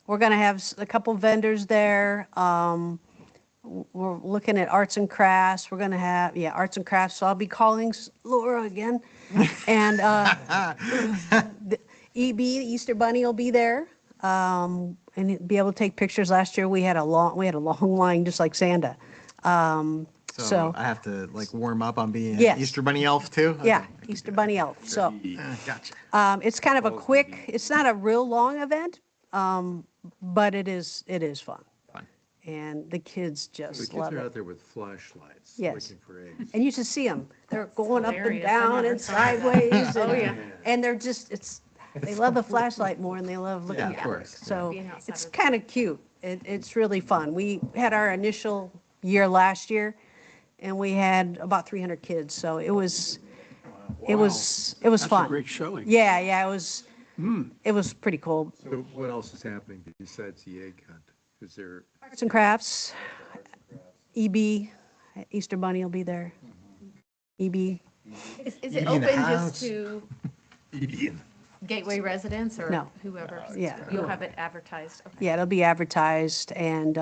S6: we're going to have a couple vendors there. We're looking at arts and crafts. We're going to have, arts and crafts. So I'll be calling Laura again. And the EB, the Easter Bunny, will be there. And be able to take pictures. Last year we had a long line, just like Santa. So-
S1: I have to like warm up on being
S6: Yes.
S1: Easter Bunny elf too?
S6: Yeah,
S1: Okay.
S6: Easter Bunny Elf. So
S1: Gotcha.
S6: it's kind of a quick, it's not a real long event, but it is fun.
S1: Fun.
S6: And the kids
S7: The
S6: just
S7: kids
S6: love
S7: are
S6: it.
S7: out there with flashlights,
S6: Yes.
S7: looking for eggs.
S6: And you should see them. They're going up and
S4: hilarious. I
S6: down
S4: never
S6: and
S4: saw that.
S6: sideways.
S4: Oh,
S6: and-
S4: yeah.
S6: And they're just, they love the flashlight more than they love looking
S1: Yeah,
S6: at
S1: of
S6: it.
S1: course.
S6: So
S4: Being outside
S6: it's
S4: of the-
S6: kind of cute. It's really fun. We had our initial year last year, and we had about 300 kids. So it was
S5: That's
S6: fun.
S5: a great showing.
S6: Yeah, it was pretty cool.
S7: So what else is happening besides the egg hunt? Is there,
S6: Arts and crafts, EB, Easter Bunny will be there. EB,
S4: Is it
S1: Eating in the
S4: open
S1: house.
S4: just to
S7: Indian?
S4: Gateway residents or
S6: No.
S4: whoever?
S6: Yeah.
S4: You'll have it advertised, okay.
S6: yeah, it'll be advertised, and,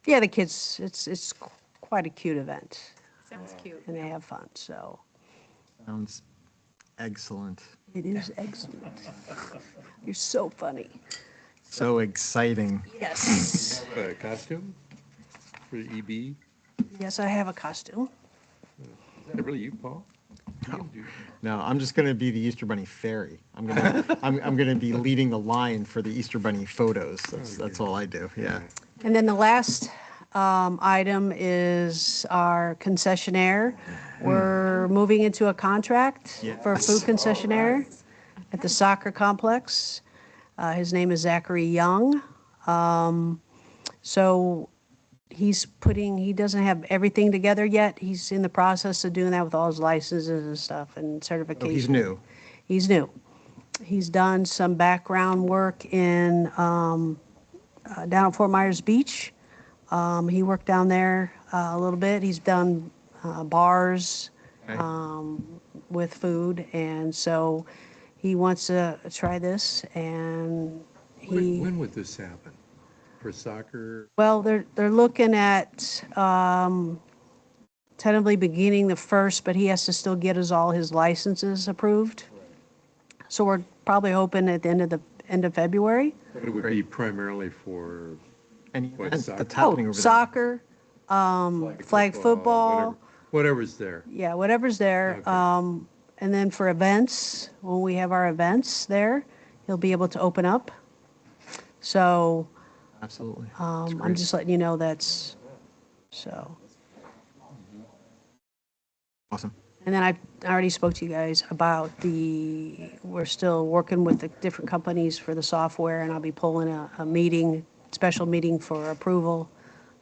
S6: yeah, the kids, it's quite a cute event,
S4: Sounds cute.
S6: and they have fun, so.
S1: Sounds excellent.
S6: It is excellent. You're so funny.
S1: So exciting.
S6: Yes.
S7: Costume for the EB?
S6: Yes, I have a costume.
S7: Is that really you, Paul? No.
S1: No, I'm just going to be the Easter Bunny fairy. I'm going to be leading the line for the Easter Bunny photos. That's all I do. Yeah.
S6: And then the last item is our concessionaire. We're moving into a contract for a food concessionaire at the soccer complex. His name is Zachary Young. So he doesn't have everything together yet. He's in the process of doing that with all his licenses and stuff and certification.
S1: Oh, he's new.
S6: He's new. He's done some background work in, down at Fort Myers Beach. He worked down there a little bit. He's done bars with food, and so he wants to try this, and
S7: When would this happen? For soccer?
S6: well, they're looking at tentatively beginning the 1st, but he has to still get all his licenses approved. So we're probably hoping at the end of February.
S7: It would be primarily for
S1: Any
S7: What,
S1: event
S7: soccer?
S1: that's happening
S6: Oh,
S1: over there.
S6: soccer, flag football,
S7: whatever's there.
S6: yeah, whatever's there.
S7: Okay.
S6: And then for events, when we have our events there, he'll be able to open up. So
S1: Absolutely.
S6: I'm just letting you know that's, so.
S1: Awesome.
S6: And then I already spoke to you guys about we're still working with the different companies for the software, and I'll be pulling a special meeting for approval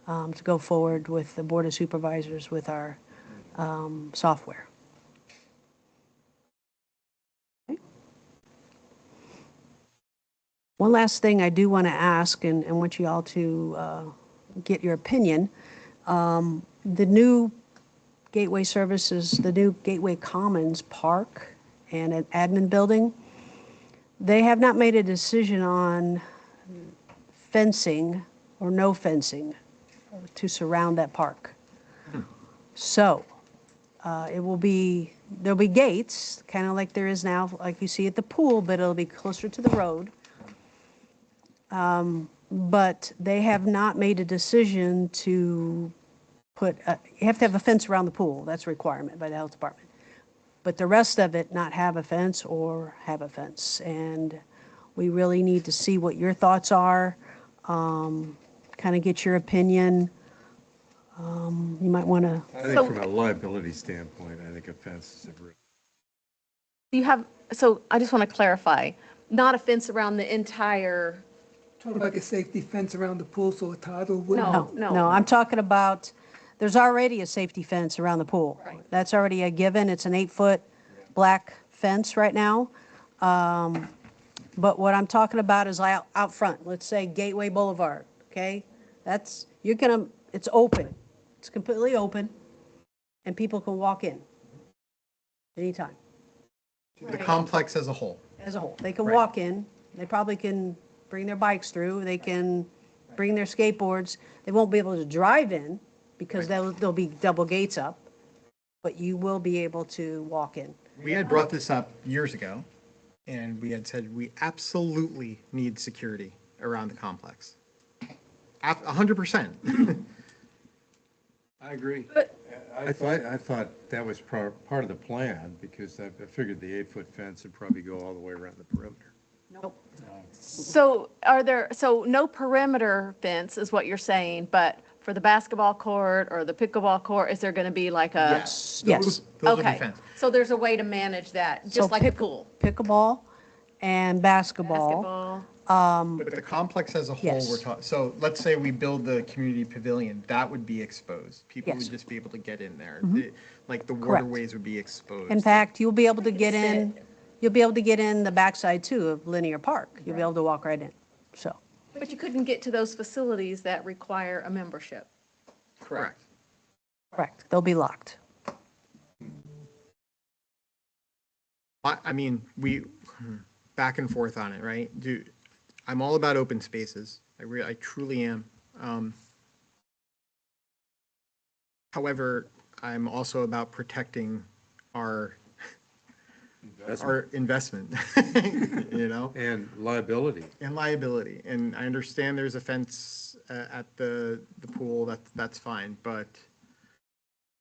S6: to go forward with the Board of Supervisors with our software. Okay. One last thing I do want to ask, and want you all to get your opinion. The new Gateway Services, the new Gateway Commons Park and an admin building, they have not made a decision on fencing or no fencing to surround that park. So there'll be gates, kind of like there is now, like you see at the pool, but it'll be closer to the road. But they have not made a decision to you have to have a fence around the pool. That's a requirement by the health department. But the rest of it, not have a fence or have a fence. And we really need to see what your thoughts are, kind of get your opinion. You might want to,
S7: I think from a liability standpoint, I think a fence is a real.
S4: So I just want to clarify, not a fence around the entire,
S3: Talking like a safety fence around the pool so a toddler wouldn't.
S6: no, I'm talking about, there's already a safety fence around the pool.
S4: Right.
S6: That's already a given. It's an 8-foot black fence right now. But what I'm talking about is out front, let's say Gateway Boulevard, okay? It's open. It's completely open, and people can walk in anytime,
S1: The complex as a whole.
S6: as a whole. They can
S1: Right.
S6: walk in, they probably can bring their bikes through, they can bring their skateboards. They won't be able to drive in because there'll be double gates up, but you will be able to walk in.
S1: We had brought this up years ago, and we had said we absolutely need security around the complex. 100%.
S5: I agree.
S7: I thought that was part of the plan, because I figured the 8-foot fence would probably go all the way around the perimeter.
S4: So so no perimeter fence is what you're saying, but for the basketball court or the pickleball court, is there going to be like a?
S1: Yes.
S6: Yes.
S1: Those will be
S4: Okay,
S1: fenced.
S4: so there's a way to manage that,
S6: So
S4: just like the
S6: pick-
S4: pool.
S6: Pickleball and basketball.
S4: Basketball,
S1: But the complex as a whole,
S6: Yes.
S1: we're talking, so let's say we build the community pavilion, that would be exposed. People
S6: Yes.
S1: would just be able to get in there. Like the
S6: Correct.
S1: waterways would be exposed.
S6: In fact, you'll be able to get in, you'll be able to get in the backside too of Linear Park. You'll be able to walk right in, so.
S4: but you couldn't get to those facilities that require a membership.
S1: Correct.
S6: Correct, they'll be locked.
S1: I mean, back and forth on it, right? I'm all about open spaces. I truly am. However, I'm also about protecting our investment, you know?
S7: And liability.
S1: And liability. And I understand there's a fence at the pool, that's fine, but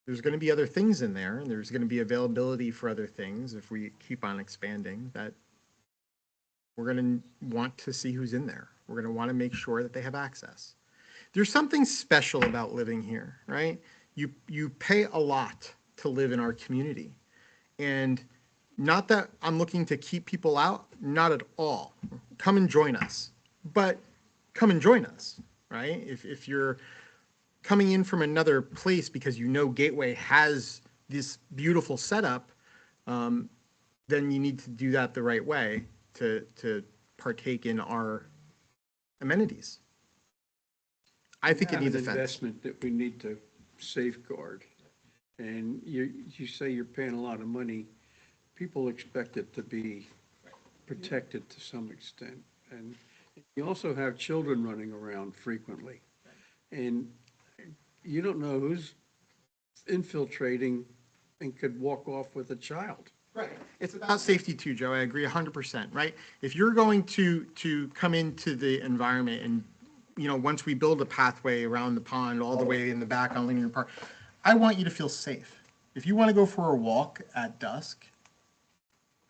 S1: there's going to be other things in there, and there's going to be availability for other things if we keep on expanding, that we're going to want to see who's in there. We're going to want to make sure that they have access. There's something special about living here, right? You pay a lot to live in our community. And not that I'm looking to keep people out, not at all. Come and join us. But come and join us, right? If you're coming in from another place because you know Gateway has this beautiful setup, then you need to do that the right way to partake in our amenities. I think it
S5: Have
S1: needs a
S5: an
S1: fence.
S5: investment that we need to safeguard. And you say you're paying a lot of money, people expect it to be protected to some extent. And you also have children running around frequently. And you don't know who's infiltrating and could walk off with a child.
S1: Right. It's about safety too, Joe. I agree 100%, right? If you're going to come into the environment and, you know, once we build a pathway around the pond all the way in the back on Linear Park, I want you to feel safe. If you want to go for a walk at dusk,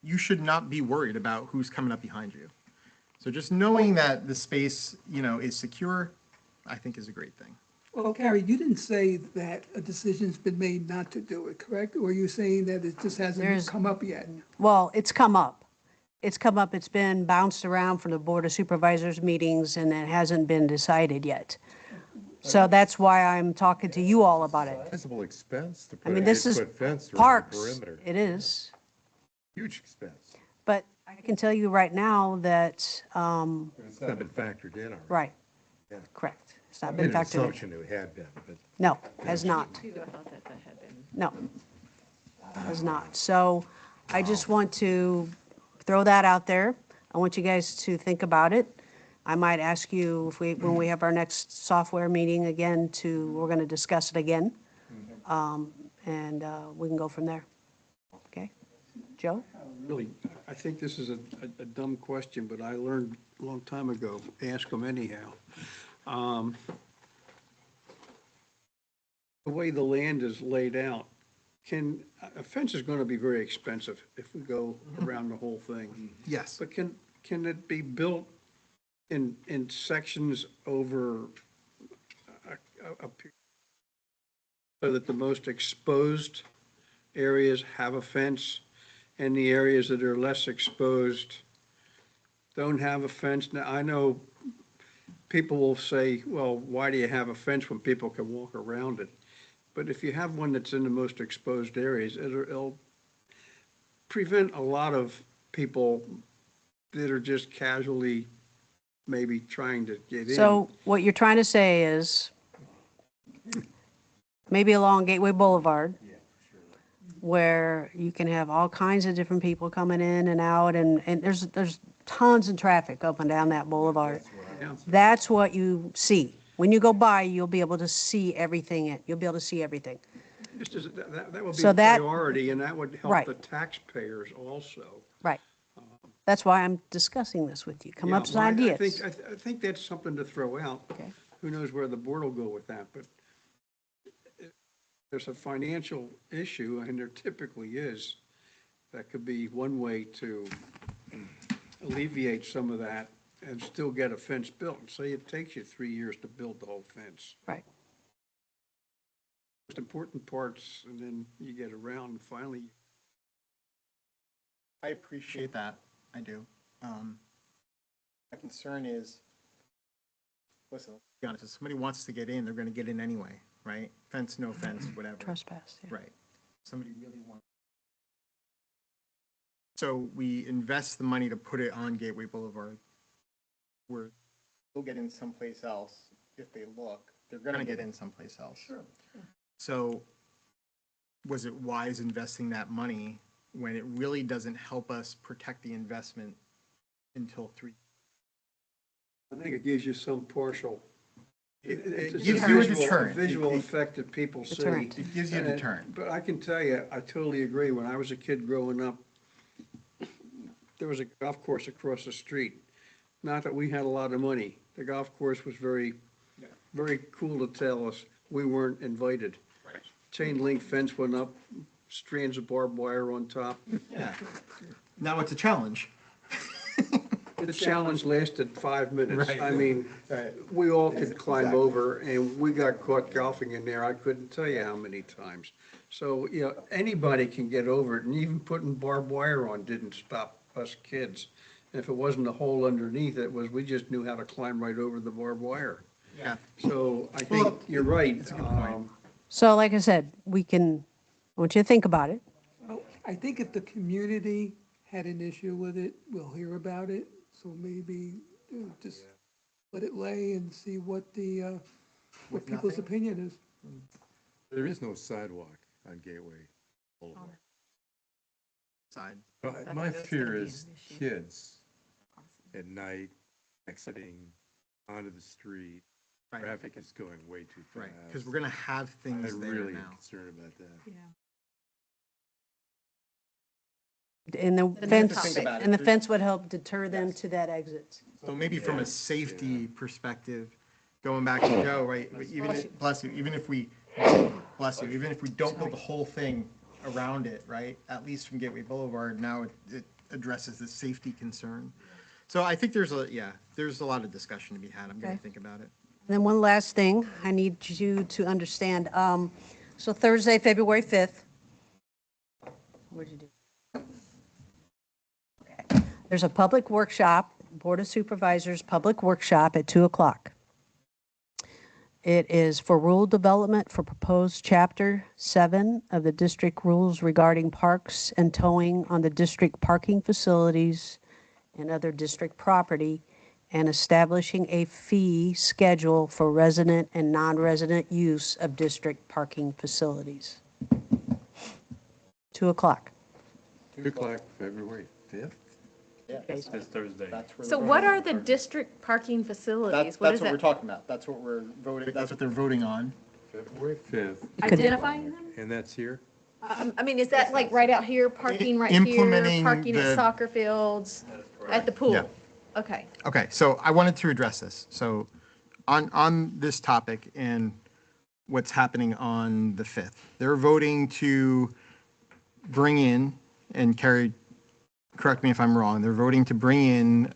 S1: you should not be worried about who's coming up behind you. So just knowing that the space, you know, is secure, I think is a great thing.
S3: Well, Carrie, you didn't say that a decision's been made not to do it, correct? Or are you saying that it just hasn't
S6: There's-
S3: come up yet?
S6: Well, it's come up. It's come up, it's been bounced around from the Board of Supervisors meetings, and it hasn't been decided yet. So that's why I'm talking to you all about it.
S7: Sizable expense to
S6: I
S7: put an
S6: mean, this is
S7: 8-foot fence around the
S6: parks,
S7: perimeter.
S6: it is.
S7: Huge expense.
S6: But I can tell you right now that,
S7: It's not been factored in already.
S6: right,
S7: Yeah.
S6: correct. It's not
S7: Made
S6: been
S7: an
S6: factored in.
S7: assumption it had been, but
S6: No, has not.
S4: I thought that had been.
S6: No, has not. So I just want to throw that out there. I want you guys to think about it. I might ask you if when we have our next software meeting again we're going to discuss it again. And we can go from there. Okay? Joe?
S5: Really, I think this is a dumb question, but I learned a long time ago, ask them anyhow. The way the land is laid out, a fence is going to be very expensive if we go around the whole thing.
S1: Yes.
S5: But can it be built in sections over a period so that the most exposed areas have a fence and the areas that are less exposed don't have a fence? Now, I know people will say, well, why do you have a fence when people can walk around it? But if you have one that's in the most exposed areas, it'll prevent a lot of people that are just casually maybe trying to get in.
S6: So what you're trying to say is maybe along Gateway Boulevard, where you can have all kinds of different people coming in and out, and there's tons of traffic up and down that boulevard.
S5: Yeah.
S6: That's what you see. When you go by, you'll be able to see everything. You'll be able to see everything.
S5: Just as, that would be
S6: So
S5: a
S6: that-
S5: priority, and that would help
S6: Right.
S5: the taxpayers also.
S6: Right. That's why I'm discussing this with you. Come
S5: Yeah,
S6: up with
S5: well,
S6: ideas.
S5: I think that's something to throw out.
S6: Okay.
S5: Who knows where the board will go with that, but there's a financial issue, and there typically is, that could be one way to alleviate some of that and still get a fence built. Say it takes you 3 years to build the whole fence.
S6: Right.
S5: Most important parts, and then you get around and finally.
S1: I appreciate that. I do. My concern is, listen, let's be honest, if somebody wants to get in, they're going to get in anyway, right? Fence, no fence, whatever.
S6: Trespass, yeah.
S1: Right. Somebody really wants. So we invest the money to put it on Gateway Boulevard. We're still getting someplace else. If they look, they're going to get in someplace else. Sure. So was it wise investing that money when it really doesn't help us protect the investment until 3?
S5: I think it gives you some partial.
S1: It
S5: It's
S1: gives you a
S5: visual-
S1: deterrent.
S5: Visual effect that people see.
S6: Deterrent.
S1: It gives you a
S5: And-
S1: deterrent.
S5: But I can tell you, I totally agree. When I was a kid growing up, there was a golf course across the street. Not that we had a lot of money. The golf course was very cool to tell us we weren't invited. Chain link fence went up, strands of barbed wire on top.
S1: Yeah. Now it's a challenge.
S5: The challenge lasted 5 minutes.
S1: Right.
S5: I mean,
S1: Right.
S5: we all could climb over, and we got caught golfing in there. I couldn't tell you how many times. So, you know, anybody can get over it, and even putting barbed wire on didn't stop us kids. If it wasn't a hole underneath, we just knew how to climb right over the barbed wire.
S1: Yeah.
S5: So I think you're right.
S6: So like I said, I want you to think about it.
S3: Well, I think if the community had an issue with it, we'll hear about it. So maybe just let it lay and see what what people's opinion is.
S7: There is no sidewalk on Gateway Boulevard.
S1: Side.
S7: My fear is kids at night exiting onto the street.
S1: Right.
S7: Traffic is going way too fast.
S1: Right. Because we're going to have things
S7: I'm
S1: there
S7: really
S1: now.
S7: concerned about that.
S6: And the
S4: Then
S6: fence,
S4: think
S1: about it.
S6: and the fence would help deter them to that exit.
S1: So maybe from a safety perspective, going back to Joe, right, bless you, even if we don't build the whole thing around it, right, at least from Gateway Boulevard, now it addresses the safety concern. So I think there's a lot of discussion to be had. I'm going
S6: Okay.
S1: to think about it.
S6: And then one last thing I need you to understand. So Thursday, February 5th. What'd you do? Okay. There's a public workshop, Board of Supervisors public workshop at 2 o'clock. It is for rule development for proposed Chapter 7 of the district rules regarding parks and towing on the district parking facilities and other district property, and establishing a fee schedule for resident and non-resident use of district parking facilities. 2 o'clock.
S7: 2 o'clock, February 5th?
S8: This Thursday.
S4: So what are the district parking facilities? What is
S1: That's what we're
S4: that?
S1: talking about. That's what we're voting, that's what they're voting on.
S7: February 5th,
S4: Identifying them?
S7: and that's here?
S4: I mean, is that like right out here, parking right here,
S1: Implementing
S4: parking at
S1: the-
S4: soccer fields, at the pool?
S1: Yeah.
S4: Okay.
S1: Okay, so I wanted to address this. So on this topic and what's happening on the 5th, they're voting to bring in, and Carrie, correct me if I'm wrong, they're voting to bring in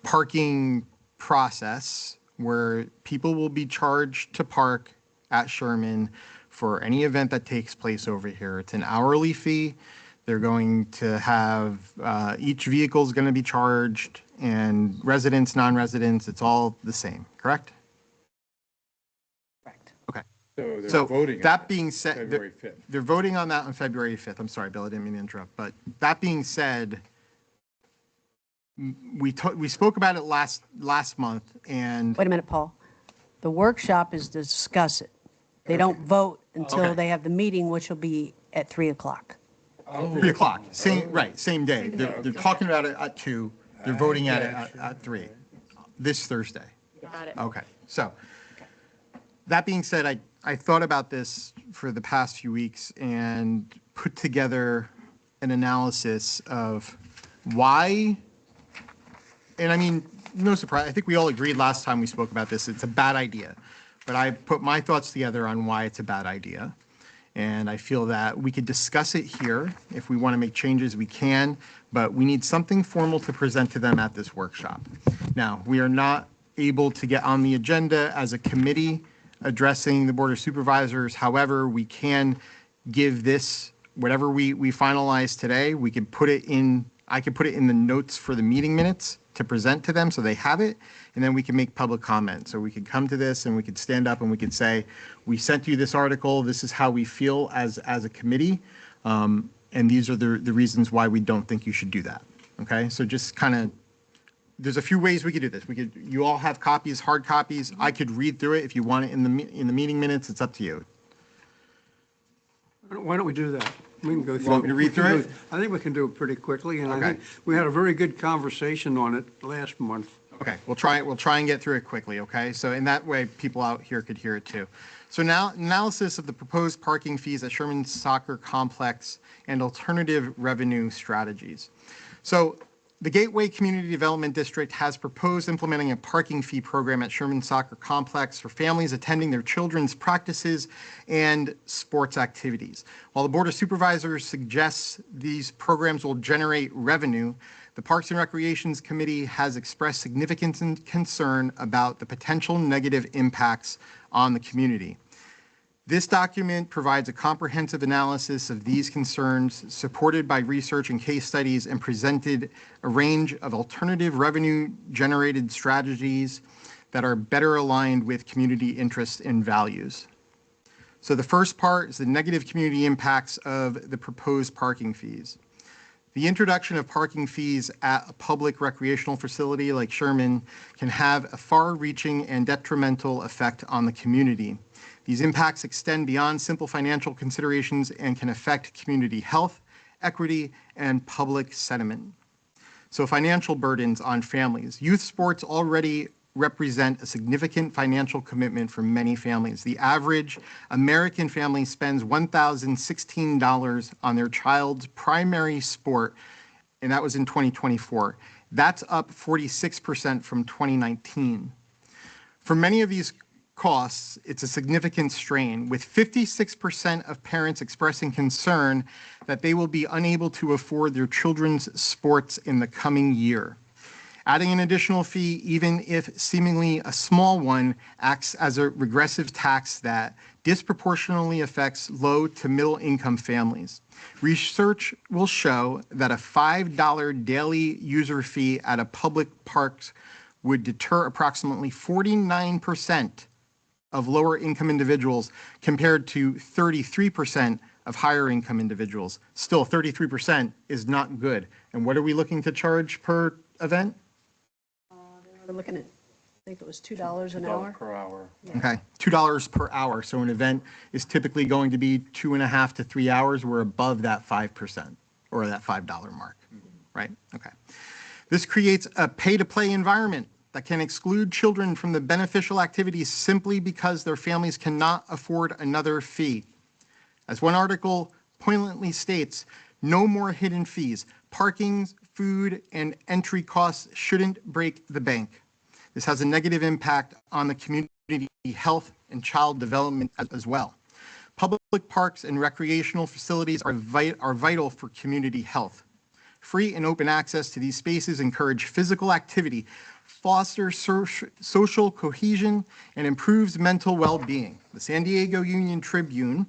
S1: parking process where people will be charged to park at Sherman for any event that takes place over here. It's an hourly fee. They're going to have, each vehicle is going to be charged, and residents, non-residents, it's all the same, correct?
S6: Correct.
S1: Okay.
S7: So they're
S1: So
S7: voting on
S1: that
S7: it,
S1: being said,
S7: February 5th.
S1: they're voting on that on February 5th. I'm sorry, Bill, I didn't mean to interrupt. But that being said, we spoke about it last month, and
S6: Wait a minute, Paul. The workshop is to discuss it. They don't vote until
S1: Okay.
S6: they have the meeting, which will be at 3 o'clock.
S1: 3 o'clock, same day. They're talking about it at 2, they're voting at it at 3, this Thursday.
S4: Got it.
S1: Okay, so, that being said, I thought about this for the past few weeks and put together an analysis of why, and I mean, no surprise, I think we all agreed last time we spoke about this, it's a bad idea. but I put my thoughts together on why it's a bad idea. And I feel that we could discuss it here. If we want to make changes, we can, but we need something formal to present to them at this workshop. Now, we are not able to get on the agenda as a committee addressing the Board of Supervisors. However, we can give this, whatever we finalize today, we could put it in, I could put it in the notes for the meeting minutes to present to them so they have it, and then we can make public comment. So we could come to this and we could stand up and we could say, we sent you this article, this is how we feel as a committee, and these are the reasons why we don't think you should do that. Okay, so just kind of, there's a few ways we could do this. We could, you all have copies, hard copies. I could read through it if you want it in the meeting minutes. It's up to you.
S5: Why don't we do that? We can go through.
S1: want me to read through it?
S5: I think we can do it pretty quickly, and I
S1: Okay.
S5: think we had a very good conversation on it last month.
S1: Okay, we'll try and get through it quickly, okay? So in that way, people out here could hear it too. So now, analysis of the proposed parking fees at Sherman Soccer Complex and alternative revenue strategies. So the Gateway Community Development District has proposed implementing a parking fee program at Sherman Soccer Complex for families attending their children's practices and sports activities. While the Board of Supervisors suggests these programs will generate revenue, the Parks and Recreations Committee has expressed significant concern about the potential negative impacts on the community. This document provides a comprehensive analysis of these concerns, supported by research and case studies, and presented a range of alternative revenue-generated strategies that are better aligned with community interests and values. So the first part is the negative community impacts of the proposed parking fees. The introduction of parking fees at a public recreational facility like Sherman can have a far-reaching and detrimental effect on the community. These impacts extend beyond simple financial considerations and can affect community health, equity, and public sentiment. So financial burdens on families. Youth sports already represent a significant financial commitment for many families. The average American family spends $1,016 on their child's primary sport, and that was in 2024. That's up 46% from 2019. For many of these costs, it's a significant strain, with 56% of parents expressing concern that they will be unable to afford their children's sports in the coming year. Adding an additional fee, even if seemingly a small one, acts as a regressive tax that disproportionately affects low to middle income families. Research will show that a $5 daily user fee at a public park would deter approximately 49% of lower income individuals compared to 33% of higher income individuals. Still, 33% is not good. And what are we looking to charge per event?
S6: We're looking at, I think it was $2 an hour.
S8: Per hour.
S1: Okay, $2 per hour. So an event is typically going to be 2.5 to 3 hours. We're above that 5% or that $5 mark, right? Okay. This creates a pay-to-play environment that can exclude children from the beneficial activities simply because their families cannot afford another fee. As one article poignantly states, no more hidden fees. Parking, food, and entry costs shouldn't break the bank. This has a negative impact on the community health and child development as well. Public parks and recreational facilities are vital for community health. Free and open access to these spaces encourage physical activity, fosters social cohesion, and improves mental well-being. The San Diego Union Tribune,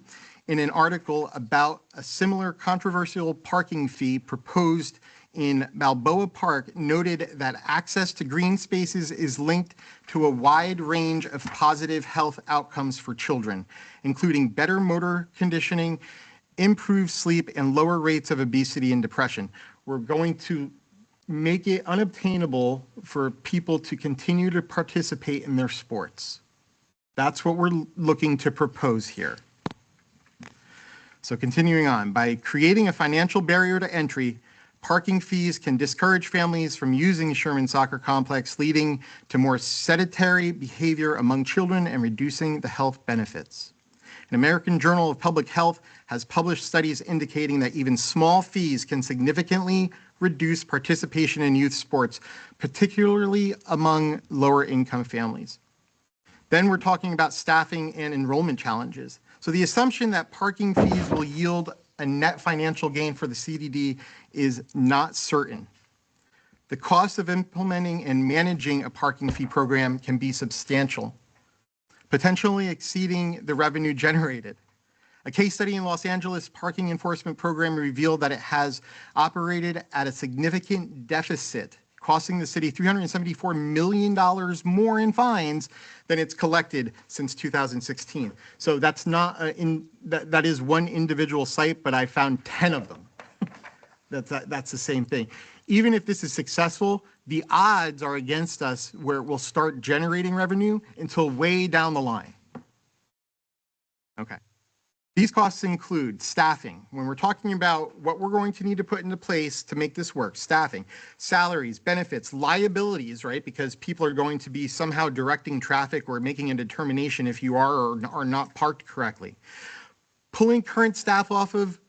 S1: in an article about a similar controversial parking fee proposed in Balboa Park, noted that access to green spaces is linked to a wide range of positive health outcomes for children, including better motor conditioning, improved sleep, and lower rates of obesity and depression. We're going to make it unobtainable for people to continue to participate in their sports. That's what we're looking to propose here. So continuing on, by creating a financial barrier to entry, parking fees can discourage families from using Sherman Soccer Complex, leading to more sedentary behavior among children and reducing the health benefits. An American Journal of Public Health has published studies indicating that even small fees can significantly reduce participation in youth sports, particularly among lower income families. Then we're talking about staffing and enrollment challenges. So the assumption that parking fees will yield a net financial gain for the CDD is not certain. The cost of implementing and managing a parking fee program can be substantial, potentially exceeding the revenue generated. A case study in Los Angeles parking enforcement program revealed that it has operated at a significant deficit, costing the city $374 million more in fines than it's collected since 2016. So that's not, that is one individual site, but I found 10 of them. That's the same thing. Even if this is successful, the odds are against us where it will start generating revenue until way down the line. Okay. These costs include staffing. When we're talking about what we're going to need to put into place to make this work, staffing, salaries, benefits, liabilities, right? Because people are going to be somehow directing traffic or making a determination if you are or are not parked correctly. Pulling current staff off of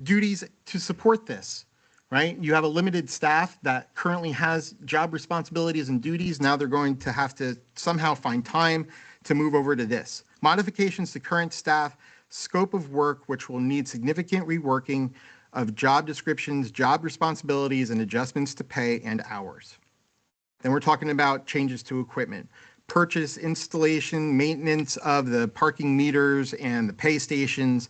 S1: duties to support this, right? You have a limited staff that currently has job responsibilities and duties. Now they're going to have to somehow find time to move over to this. Modifications to current staff, scope of work, which will need significant reworking of job descriptions, job responsibilities, and adjustments to pay and hours. Then we're talking about changes to equipment, purchase, installation, maintenance of the parking meters and the pay stations,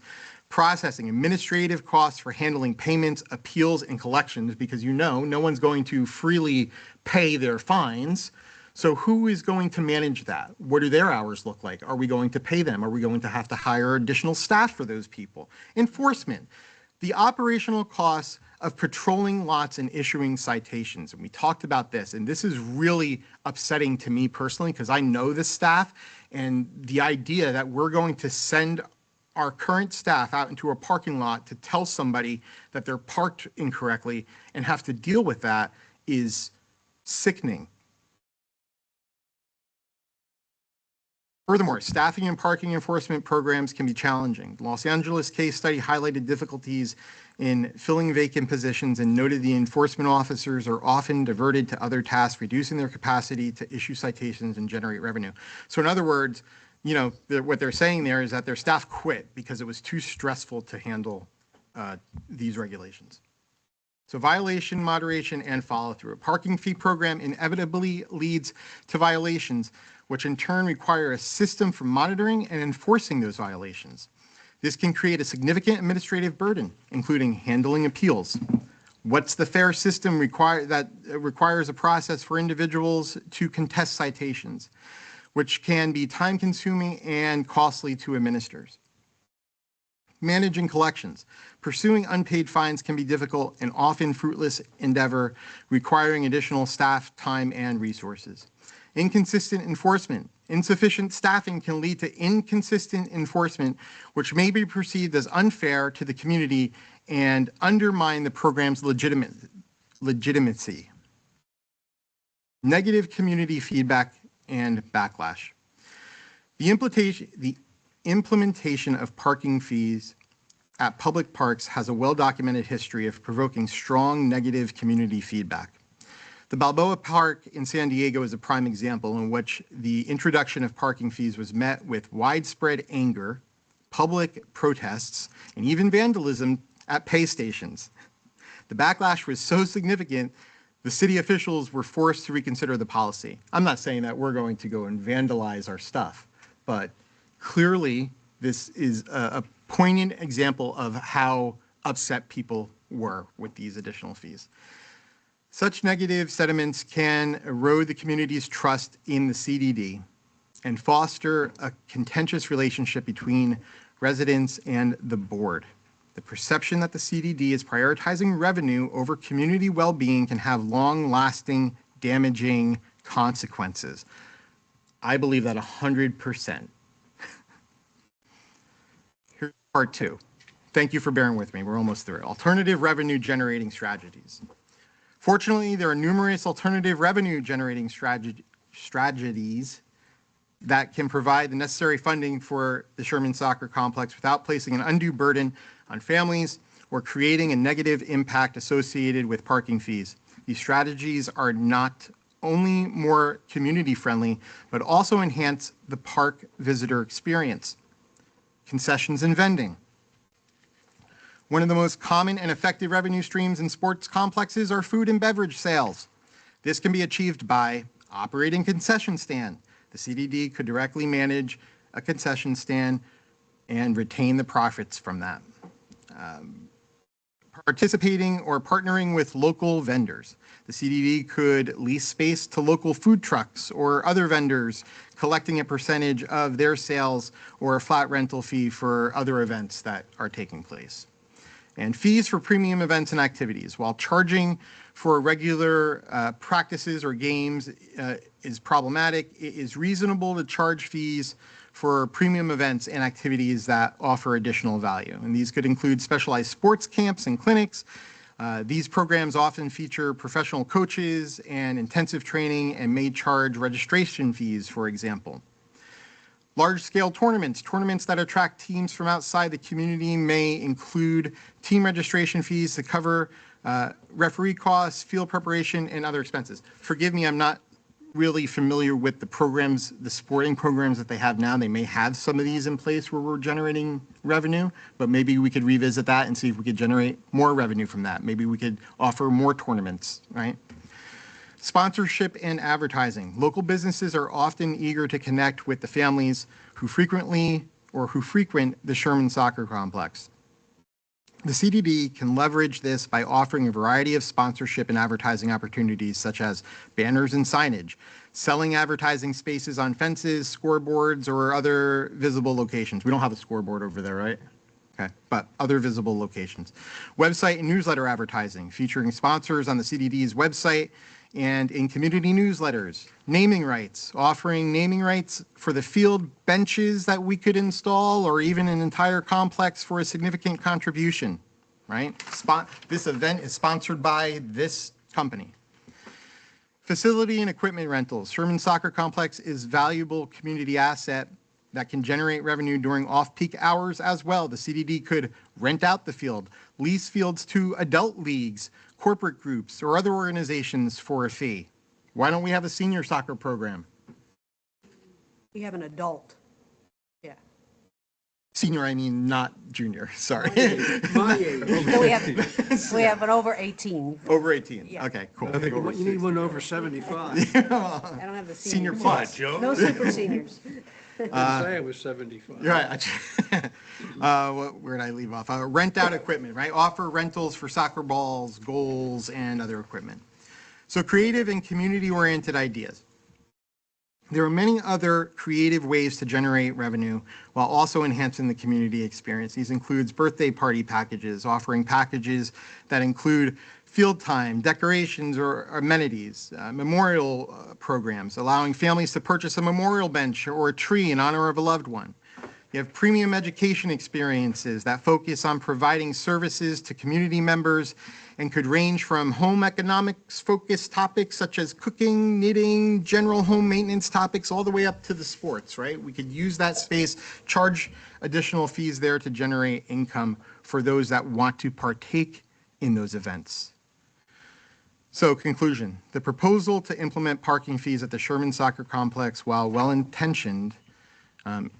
S1: processing, administrative costs for handling payments, appeals, and collections, because no one's going to freely pay their fines. So who is going to manage that? What do their hours look like? Are we going to pay them? Are we going to have to hire additional staff for those people? Enforcement, the operational costs of patrolling lots and issuing citations. And we talked about this, and this is really upsetting to me personally because I know the staff, and the idea that we're going to send our current staff out into a parking lot to tell somebody that they're parked incorrectly and have to deal with that is sickening. Furthermore, staffing and parking enforcement programs can be challenging. The Los Angeles case study highlighted difficulties in filling vacant positions and noted the enforcement officers are often diverted to other tasks, reducing their capacity to issue citations and generate revenue. So in other words, what they're saying there is that their staff quit because it was too stressful to handle these regulations. So violation, moderation, and follow-through. A parking fee program inevitably leads to violations, which in turn require a system for monitoring and enforcing those violations. This can create a significant administrative burden, including handling appeals. What's the fair system that requires a process for individuals to contest citations, which can be time-consuming and costly to administrators. Managing collections. Pursuing unpaid fines can be difficult and often fruitless endeavor, requiring additional staff, time, and resources. Inconsistent enforcement. Insufficient staffing can lead to inconsistent enforcement, which may be perceived as unfair to the community and undermine the program's legitimacy. Negative community feedback and backlash. The implementation of parking fees at public parks has a well-documented history of provoking strong negative community feedback. The Balboa Park in San Diego is a prime example in which the introduction of parking fees was met with widespread anger, public protests, and even vandalism at pay stations. The backlash was so significant, the city officials were forced to reconsider the policy. I'm not saying that we're going to go and vandalize our stuff, but clearly this is a poignant example of how upset people were with these additional fees. Such negative sentiments can erode the community's trust in the CDD and foster a contentious relationship between residents and the board. The perception that the CDD is prioritizing revenue over community well-being can have long-lasting, damaging consequences. I believe that 100%. Here's part two. Thank you for bearing with me. We're almost through. Alternative revenue generating strategies. Fortunately, there are numerous alternative revenue generating strategies that can provide the necessary funding for the Sherman Soccer Complex without placing an undue burden on families or creating a negative impact associated with parking fees. These strategies are not only more community-friendly, but also enhance the park visitor experience. Concessions and vending. One of the most common and effective revenue streams in sports complexes are food and beverage sales. This can be achieved by operating concession stand. The CDD could directly manage a concession stand and retain the profits from that. Participating or partnering with local vendors. The CDD could lease space to local food trucks or other vendors, collecting a percentage of their sales or a flat rental fee for other events that are taking place. And fees for premium events and activities. While charging for regular practices or games is problematic, it is reasonable to charge fees for premium events and activities that offer additional value. And these could include specialized sports camps and clinics. These programs often feature professional coaches and intensive training and may charge registration fees, for example. Large-scale tournaments. Tournaments that attract teams from outside the community may include team registration fees to cover referee costs, field preparation, and other expenses. Forgive me, I'm not really familiar with the programs, the sporting programs that they have now. They may have some of these in place where we're generating revenue, but maybe we could revisit that and see if we could generate more revenue from that. Maybe we could offer more tournaments, right? Sponsorship and advertising. Local businesses are often eager to connect with the families who frequent the Sherman Soccer Complex. The CDD can leverage this by offering a variety of sponsorship and advertising opportunities such as banners and signage, selling advertising spaces on fences, scoreboards, or other visible locations. We don't have a scoreboard over there, right? Okay, but other visible locations. Website and newsletter advertising, featuring sponsors on the CDD's website and in community newsletters. Naming rights, offering naming rights for the field benches that we could install or even an entire complex for a significant contribution, right? This event is sponsored by this company. Facility and equipment rentals. Sherman Soccer Complex is valuable community asset that can generate revenue during off-peak hours as well. The CDD could rent out the field, lease fields to adult leagues, corporate groups, or other organizations for a fee. Why don't we have a senior soccer program?
S6: We have an adult. Yeah.
S1: Senior, I mean not junior, sorry.
S5: My age.
S6: We have an over 18.
S1: Over 18,
S6: Yeah.
S1: okay, cool.
S5: You need one over 75.
S6: I don't have the
S1: Senior
S6: seniors.
S1: plus.
S6: No super seniors.
S5: I'd say it was 75.
S1: You're right. Where did I leave off? Rent out equipment, right? Offer rentals for soccer balls, goals, and other equipment. So creative and community-oriented ideas. There are many other creative ways to generate revenue while also enhancing the community experience. These includes birthday party packages, offering packages that include field time, decorations or amenities, memorial programs, allowing families to purchase a memorial bench or a tree in honor of a loved one. You have premium education experiences that focus on providing services to community members and could range from home economics focused topics such as cooking, knitting, general home maintenance topics, all the way up to the sports, right? We could use that space, charge additional fees there to generate income for those that want to partake in those events. So conclusion, the proposal to implement parking fees at the Sherman Soccer Complex, while well-intentioned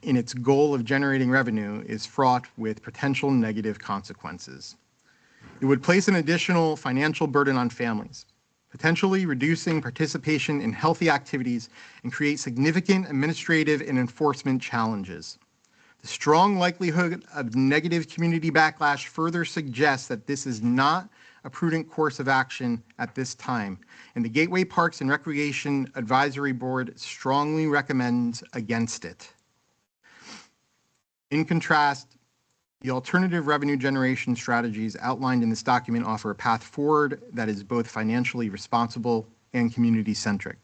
S1: in its goal of generating revenue, is fraught with potential negative consequences. It would place an additional financial burden on families, potentially reducing participation in healthy activities and create significant administrative and enforcement challenges. The strong likelihood of negative community backlash further suggests that this is not a prudent course of action at this time, and the Gateway Parks and Recreation Advisory Board strongly recommends against it. In contrast, the alternative revenue generation strategies outlined in this document offer a path forward that is both financially responsible and community-centric.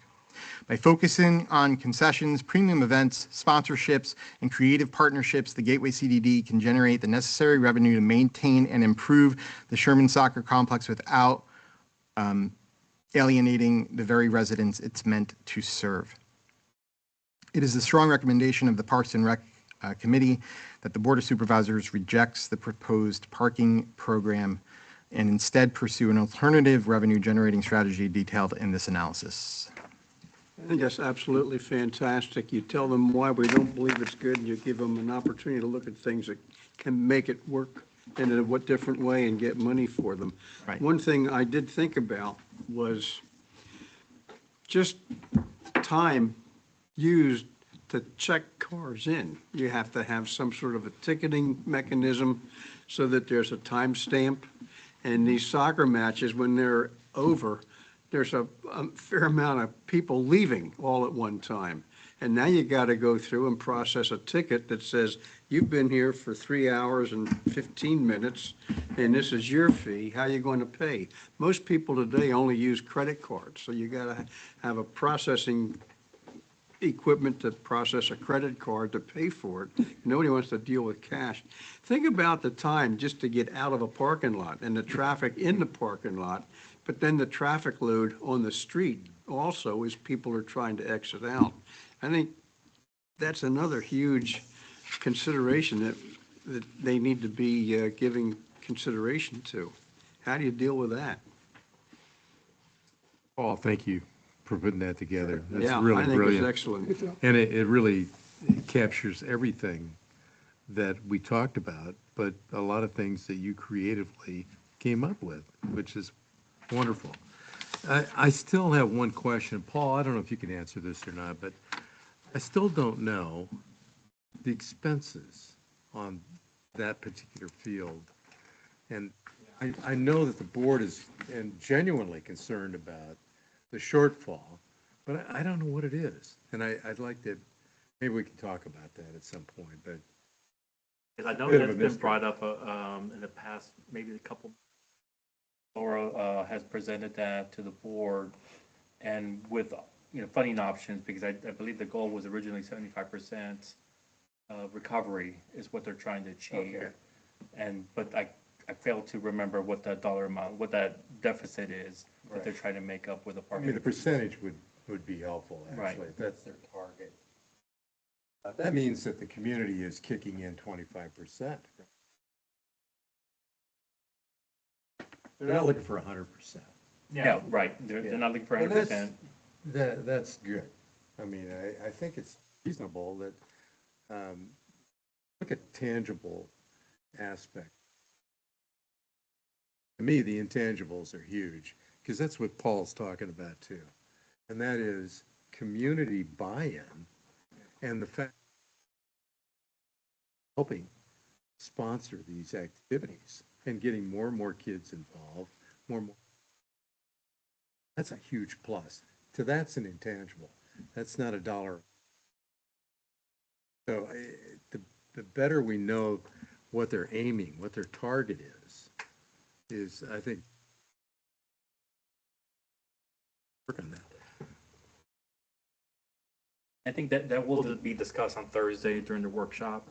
S1: By focusing on concessions, premium events, sponsorships, and creative partnerships, the Gateway CDD can generate the necessary revenue to maintain and improve the Sherman Soccer Complex without alienating the very residents it's meant to serve. It is a strong recommendation of the Parks and Rec Committee that the Board of Supervisors rejects the proposed parking program and instead pursue an alternative revenue generating strategy detailed in this analysis.
S5: I think that's absolutely fantastic. You tell them why we don't believe it's good, and you give them an opportunity to look at things that can make it work in a what different way and get money for them.
S1: Right.
S5: One thing I did think about was just time used to check cars in. You have to have some sort of a ticketing mechanism so that there's a timestamp. And these soccer matches, when they're over, there's a fair amount of people leaving all at one time. And now you got to go through and process a ticket that says, you've been here for 3 hours and 15 minutes, and this is your fee. How are you going to pay? Most people today only use credit cards, so you got to have a processing equipment to process a credit card to pay for it. Nobody wants to deal with cash. Think about the time just to get out of a parking lot and the traffic in the parking lot, but then the traffic load on the street also as people are trying to exit out. I think that's another huge consideration that they need to be giving consideration to. How do you deal with that?
S7: Paul, thank you for putting that together. That's
S5: Yeah,
S7: really
S5: I think it's
S7: brilliant.
S5: excellent.
S3: Good job.
S7: And it really captures everything that we talked about, but a lot of things that you creatively came up with, which is wonderful. I still have one question. Paul, I don't know if you can answer this or not, but I still don't know the expenses on that particular field. And I know that the board is and genuinely concerned about the shortfall, but I don't know what it is. And I'd like to, maybe we can talk about that at some point, but
S8: Because I know
S7: Bit of a
S8: that's been
S7: mystery.
S8: brought up in the past, maybe a couple. Laura has presented that to the board, and with, funding options, because I believe the goal was originally 75% recovery is what they're trying to achieve.
S5: Okay.
S8: But I failed to remember what that dollar amount, what that deficit is that they're trying to make up with the
S7: I mean,
S8: parking.
S7: the percentage would be helpful,
S8: Right.
S7: actually, if that's their target. That means that the community is kicking in 25%. They're not looking for 100%.
S8: Yeah, right, they're not looking for
S7: And
S8: 100%.
S7: That's good. I mean, I think it's reasonable that, look at tangible aspect. To me, the intangibles are huge, because that's what Paul's talking about too. And that is community buy-in and the fact helping sponsor these activities and getting more and more kids involved, more and more. That's a huge plus. To that's an intangible. That's not a dollar. So the better we know what they're aiming, what their target is I think work on that.
S8: I think that will be discussed on Thursday during the workshop,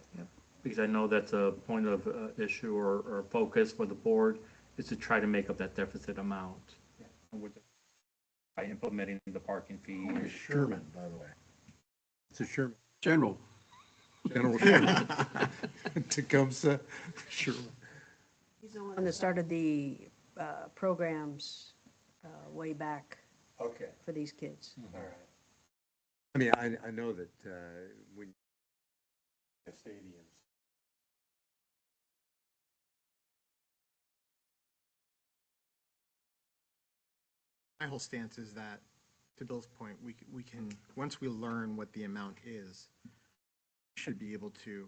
S8: because I know that's a point of issue or focus for the board, is to try to make up that deficit amount by implementing the parking fee.
S7: Sherman, by the way. It's a Sherman.
S5: General,
S7: General Sherman. Tecumseh, Sherman.
S6: He's the one that started the programs way back
S7: Okay.
S6: for these kids.
S7: All right. I mean, I know that when stadiums.
S1: My whole stance is that, to Bill's point, we can, once we learn what the amount is, we should be able to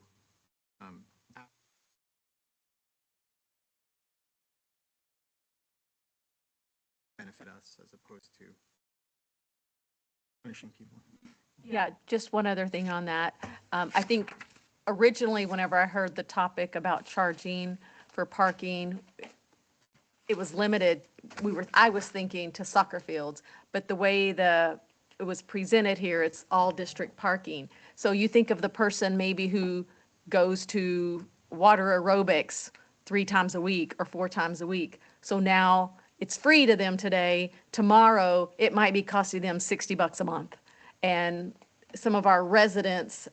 S1: benefit us as opposed to punishing people.
S4: Yeah, just one other thing on that. I think originally, whenever I heard the topic about charging for parking, it was limited, I was thinking to soccer fields, but the way it was presented here, it's all district parking. So you think of the person maybe who goes to water aerobics 3 times a week or 4 times a week. So now it's free to them today. Tomorrow, it might be costing them $60 a month. And some of our residents,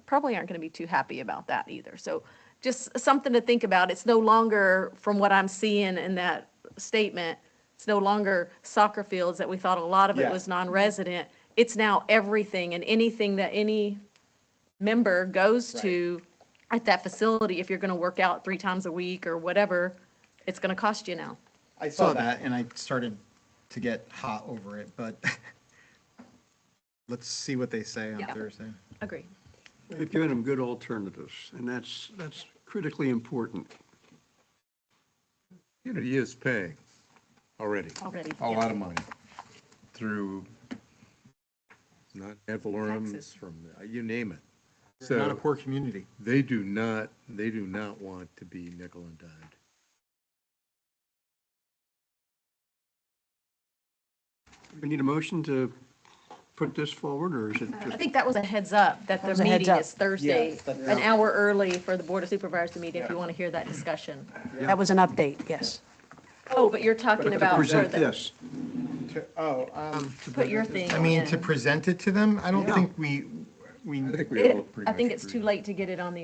S4: probably aren't going to be too happy about that either. So just something to think about. It's no longer, from what I'm seeing in that statement, It's no longer soccer fields that we thought a lot of it
S1: Yeah.
S4: was non-resident. It's now everything and anything that any member goes to at that facility. If you're going to work out 3 times a week or whatever, it's going to cost you now.
S1: I saw that and I started to get hot over it, but let's see what they say on
S4: Yeah.
S1: Thursday.
S4: Agree.
S5: We've given them good alternatives, and that's critically important.
S7: Community is paying already.
S4: Already,
S7: A
S4: yeah.
S7: lot of money through, not ad valorem,
S4: Taxes.
S7: from, you name it.
S1: We're not a
S7: So
S1: poor community.
S7: they do not want to be nickel and dimed.
S5: We need a motion to put this forward, or is it
S4: I
S5: just?
S4: think that was a heads up, that their
S6: was a heads
S4: meeting
S6: up.
S4: is Thursday,
S2: Yes, that's-
S4: an hour early for the Board of Supervisors to meet, if you want to hear that discussion.
S6: That was an update, yes.
S4: Oh, but you're talking
S5: To
S4: about.
S5: present
S4: for the-
S5: this.
S4: To put your thing
S1: I mean, to
S4: in.
S1: present it to them, I don't
S5: Yeah.
S1: think we,
S7: I think we all
S4: It-
S7: pretty
S4: I think
S7: much
S4: it's too
S7: agree.
S4: late to get it on the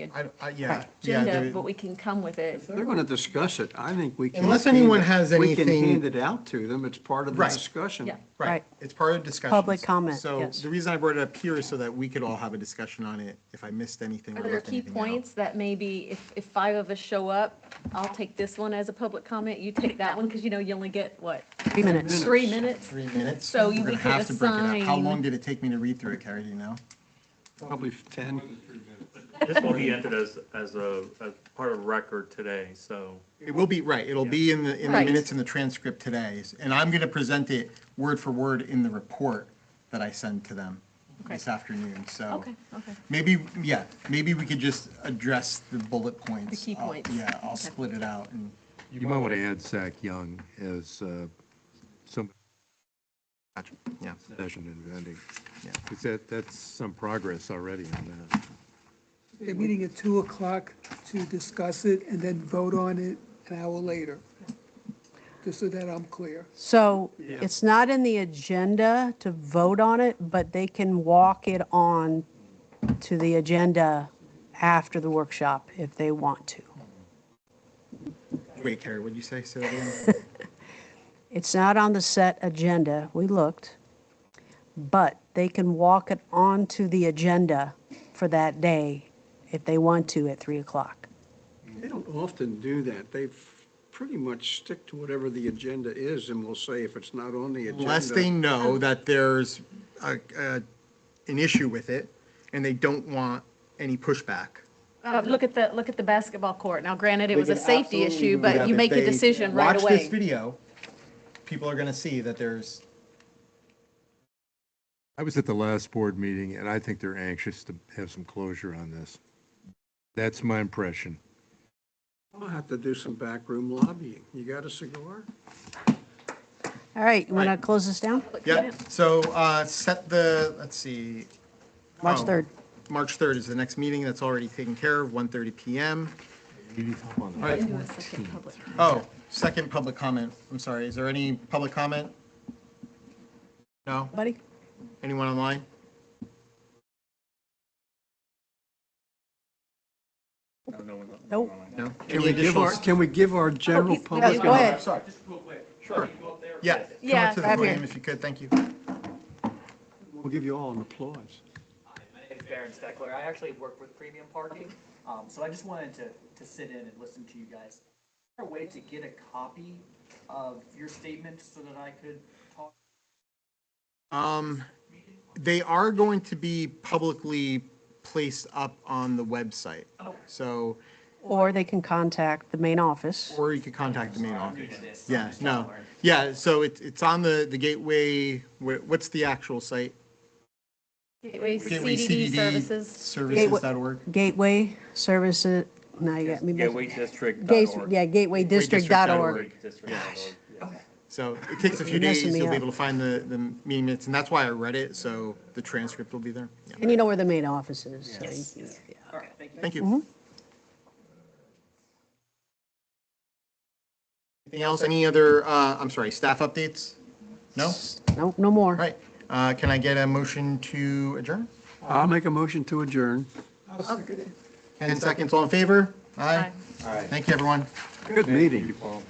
S1: yeah.
S4: agenda,
S1: there-
S4: but we can come with it.
S5: If they're going to discuss it, I think we can.
S1: Unless anyone has
S5: We can
S1: anything-
S5: hand it out to them, it's part of the
S1: Right.
S5: discussion.
S4: Yeah.
S1: Right,
S6: Right.
S1: it's part of discussion.
S6: Public comment,
S1: So
S6: yes.
S1: the reason I brought it up here is so that we could all have a discussion on it if I missed anything.
S4: Are
S1: or
S4: there
S1: left
S4: key
S1: anything out.
S4: points that maybe if 5 of us show up, I'll take this one as a public comment, you take that one, because you only get, what,
S6: 3 minutes.
S4: 3 minutes?
S1: 3 minutes?
S4: So
S1: We're
S4: we
S1: gonna
S4: could
S1: have to break it up. How
S4: assign-
S1: long did it take me to read through it, Carrie, do you know?
S5: Probably 10.
S8: This will be entered as part of record today, so.
S1: It will be, right, it'll be in the
S4: Right.
S1: minutes in the transcript today. And I'm going to present it word for word in the report that I send to them this afternoon, so.
S4: Okay, okay.
S1: Maybe, yeah, maybe we could just address the bullet points.
S4: The key
S1: I'll-
S4: points.
S1: Yeah, I'll
S4: Okay.
S1: split it out and.
S7: You might want to add Zach Young as some
S1: Gotcha. Yeah.
S7: session in vending.
S1: Yeah.
S7: Because that's some progress already on that.
S3: They're meeting at 2:00 to discuss it and then vote on it an hour later, just so that I'm clear.
S6: So it's not in the agenda to vote on it, but they can walk it on to the agenda after the workshop if they want to.
S1: Wait, Carrie, what'd you say? Say that again?
S6: It's not on the set agenda, we looked, but they can walk it onto the agenda for that day if they want to at 3:00.
S5: They don't often do that. They pretty much stick to whatever the agenda is, and will say if it's not on the agenda.
S1: Unless they know that there's an issue with it and they don't want any pushback.
S4: Look at the basketball court. Now granted, it
S1: They
S4: was a
S1: can
S4: safety
S1: absolutely
S4: issue,
S1: do
S4: but
S1: that.
S4: you
S1: If
S4: make a
S1: they
S4: decision right
S1: Watch this
S4: away.
S1: video, people are going to see that there's,
S7: I was at the last board meeting, and I think they're anxious to have some closure on this. That's my impression.
S5: I'll have to do some backroom lobbying. You got a cigar?
S6: All right, you want to close this down?
S1: yeah. So set the, let's see.
S6: March
S1: Oh,
S6: 3rd.
S1: March 3rd is the next meeting. That's already taken care of, 1:30 PM. All right.
S4: Do a second public comment.
S1: Oh, second public comment. I'm sorry. Is there any public comment? No?
S6: Buddy?
S1: Anyone online?
S8: I don't know when the-
S6: Nope.
S1: No?
S5: Can
S1: Any
S5: we give our,
S1: additional?
S5: can we give our general
S4: he's-
S5: public?
S6: Go ahead.
S1: Sorry. Sure. Yeah. Come
S4: Yeah,
S1: up to the
S4: grab here.
S1: podium if you could. Thank you.
S5: We'll give you all an applause.
S9: My name is Baron Steckler. I actually work with Premium Parking, so I just wanted to sit in and listen to you guys. Is there a way to get a copy of your statement so that I could talk?
S1: They are going to be publicly placed up on the website. So,
S6: Or they can contact the main office.
S1: or you could contact the main office.
S9: this.
S1: Yeah, no. Yeah, so it's on the Gateway, what's the actual site?
S4: Gateway
S1: Gateway
S4: CDD services.
S1: Services.org.
S6: Gateway Services, now you got me.
S8: Gatewaydistrict.org.
S6: Yeah, gatewaydistrict.org.
S8: Gatewaydistrict.org.
S1: So it takes a few
S6: You're messing
S1: days,
S6: me
S1: you'll be
S6: up.
S1: able to find the meeting minutes, and that's why I read it, so the transcript will be there. Yeah.
S6: And you know where the main office is. So you- yeah.
S9: All right, thank you.
S1: Thank you.
S6: Mm-hmm.
S1: Anything else? Any other, I'm sorry, staff updates? No?
S6: No, no more.
S1: All right. Can I get a motion to adjourn?
S5: I'll make a motion to adjourn.
S1: 10 seconds, all in favor? Aye.
S4: Aye.
S1: Thank you, everyone.
S5: Good meeting.
S7: Paul.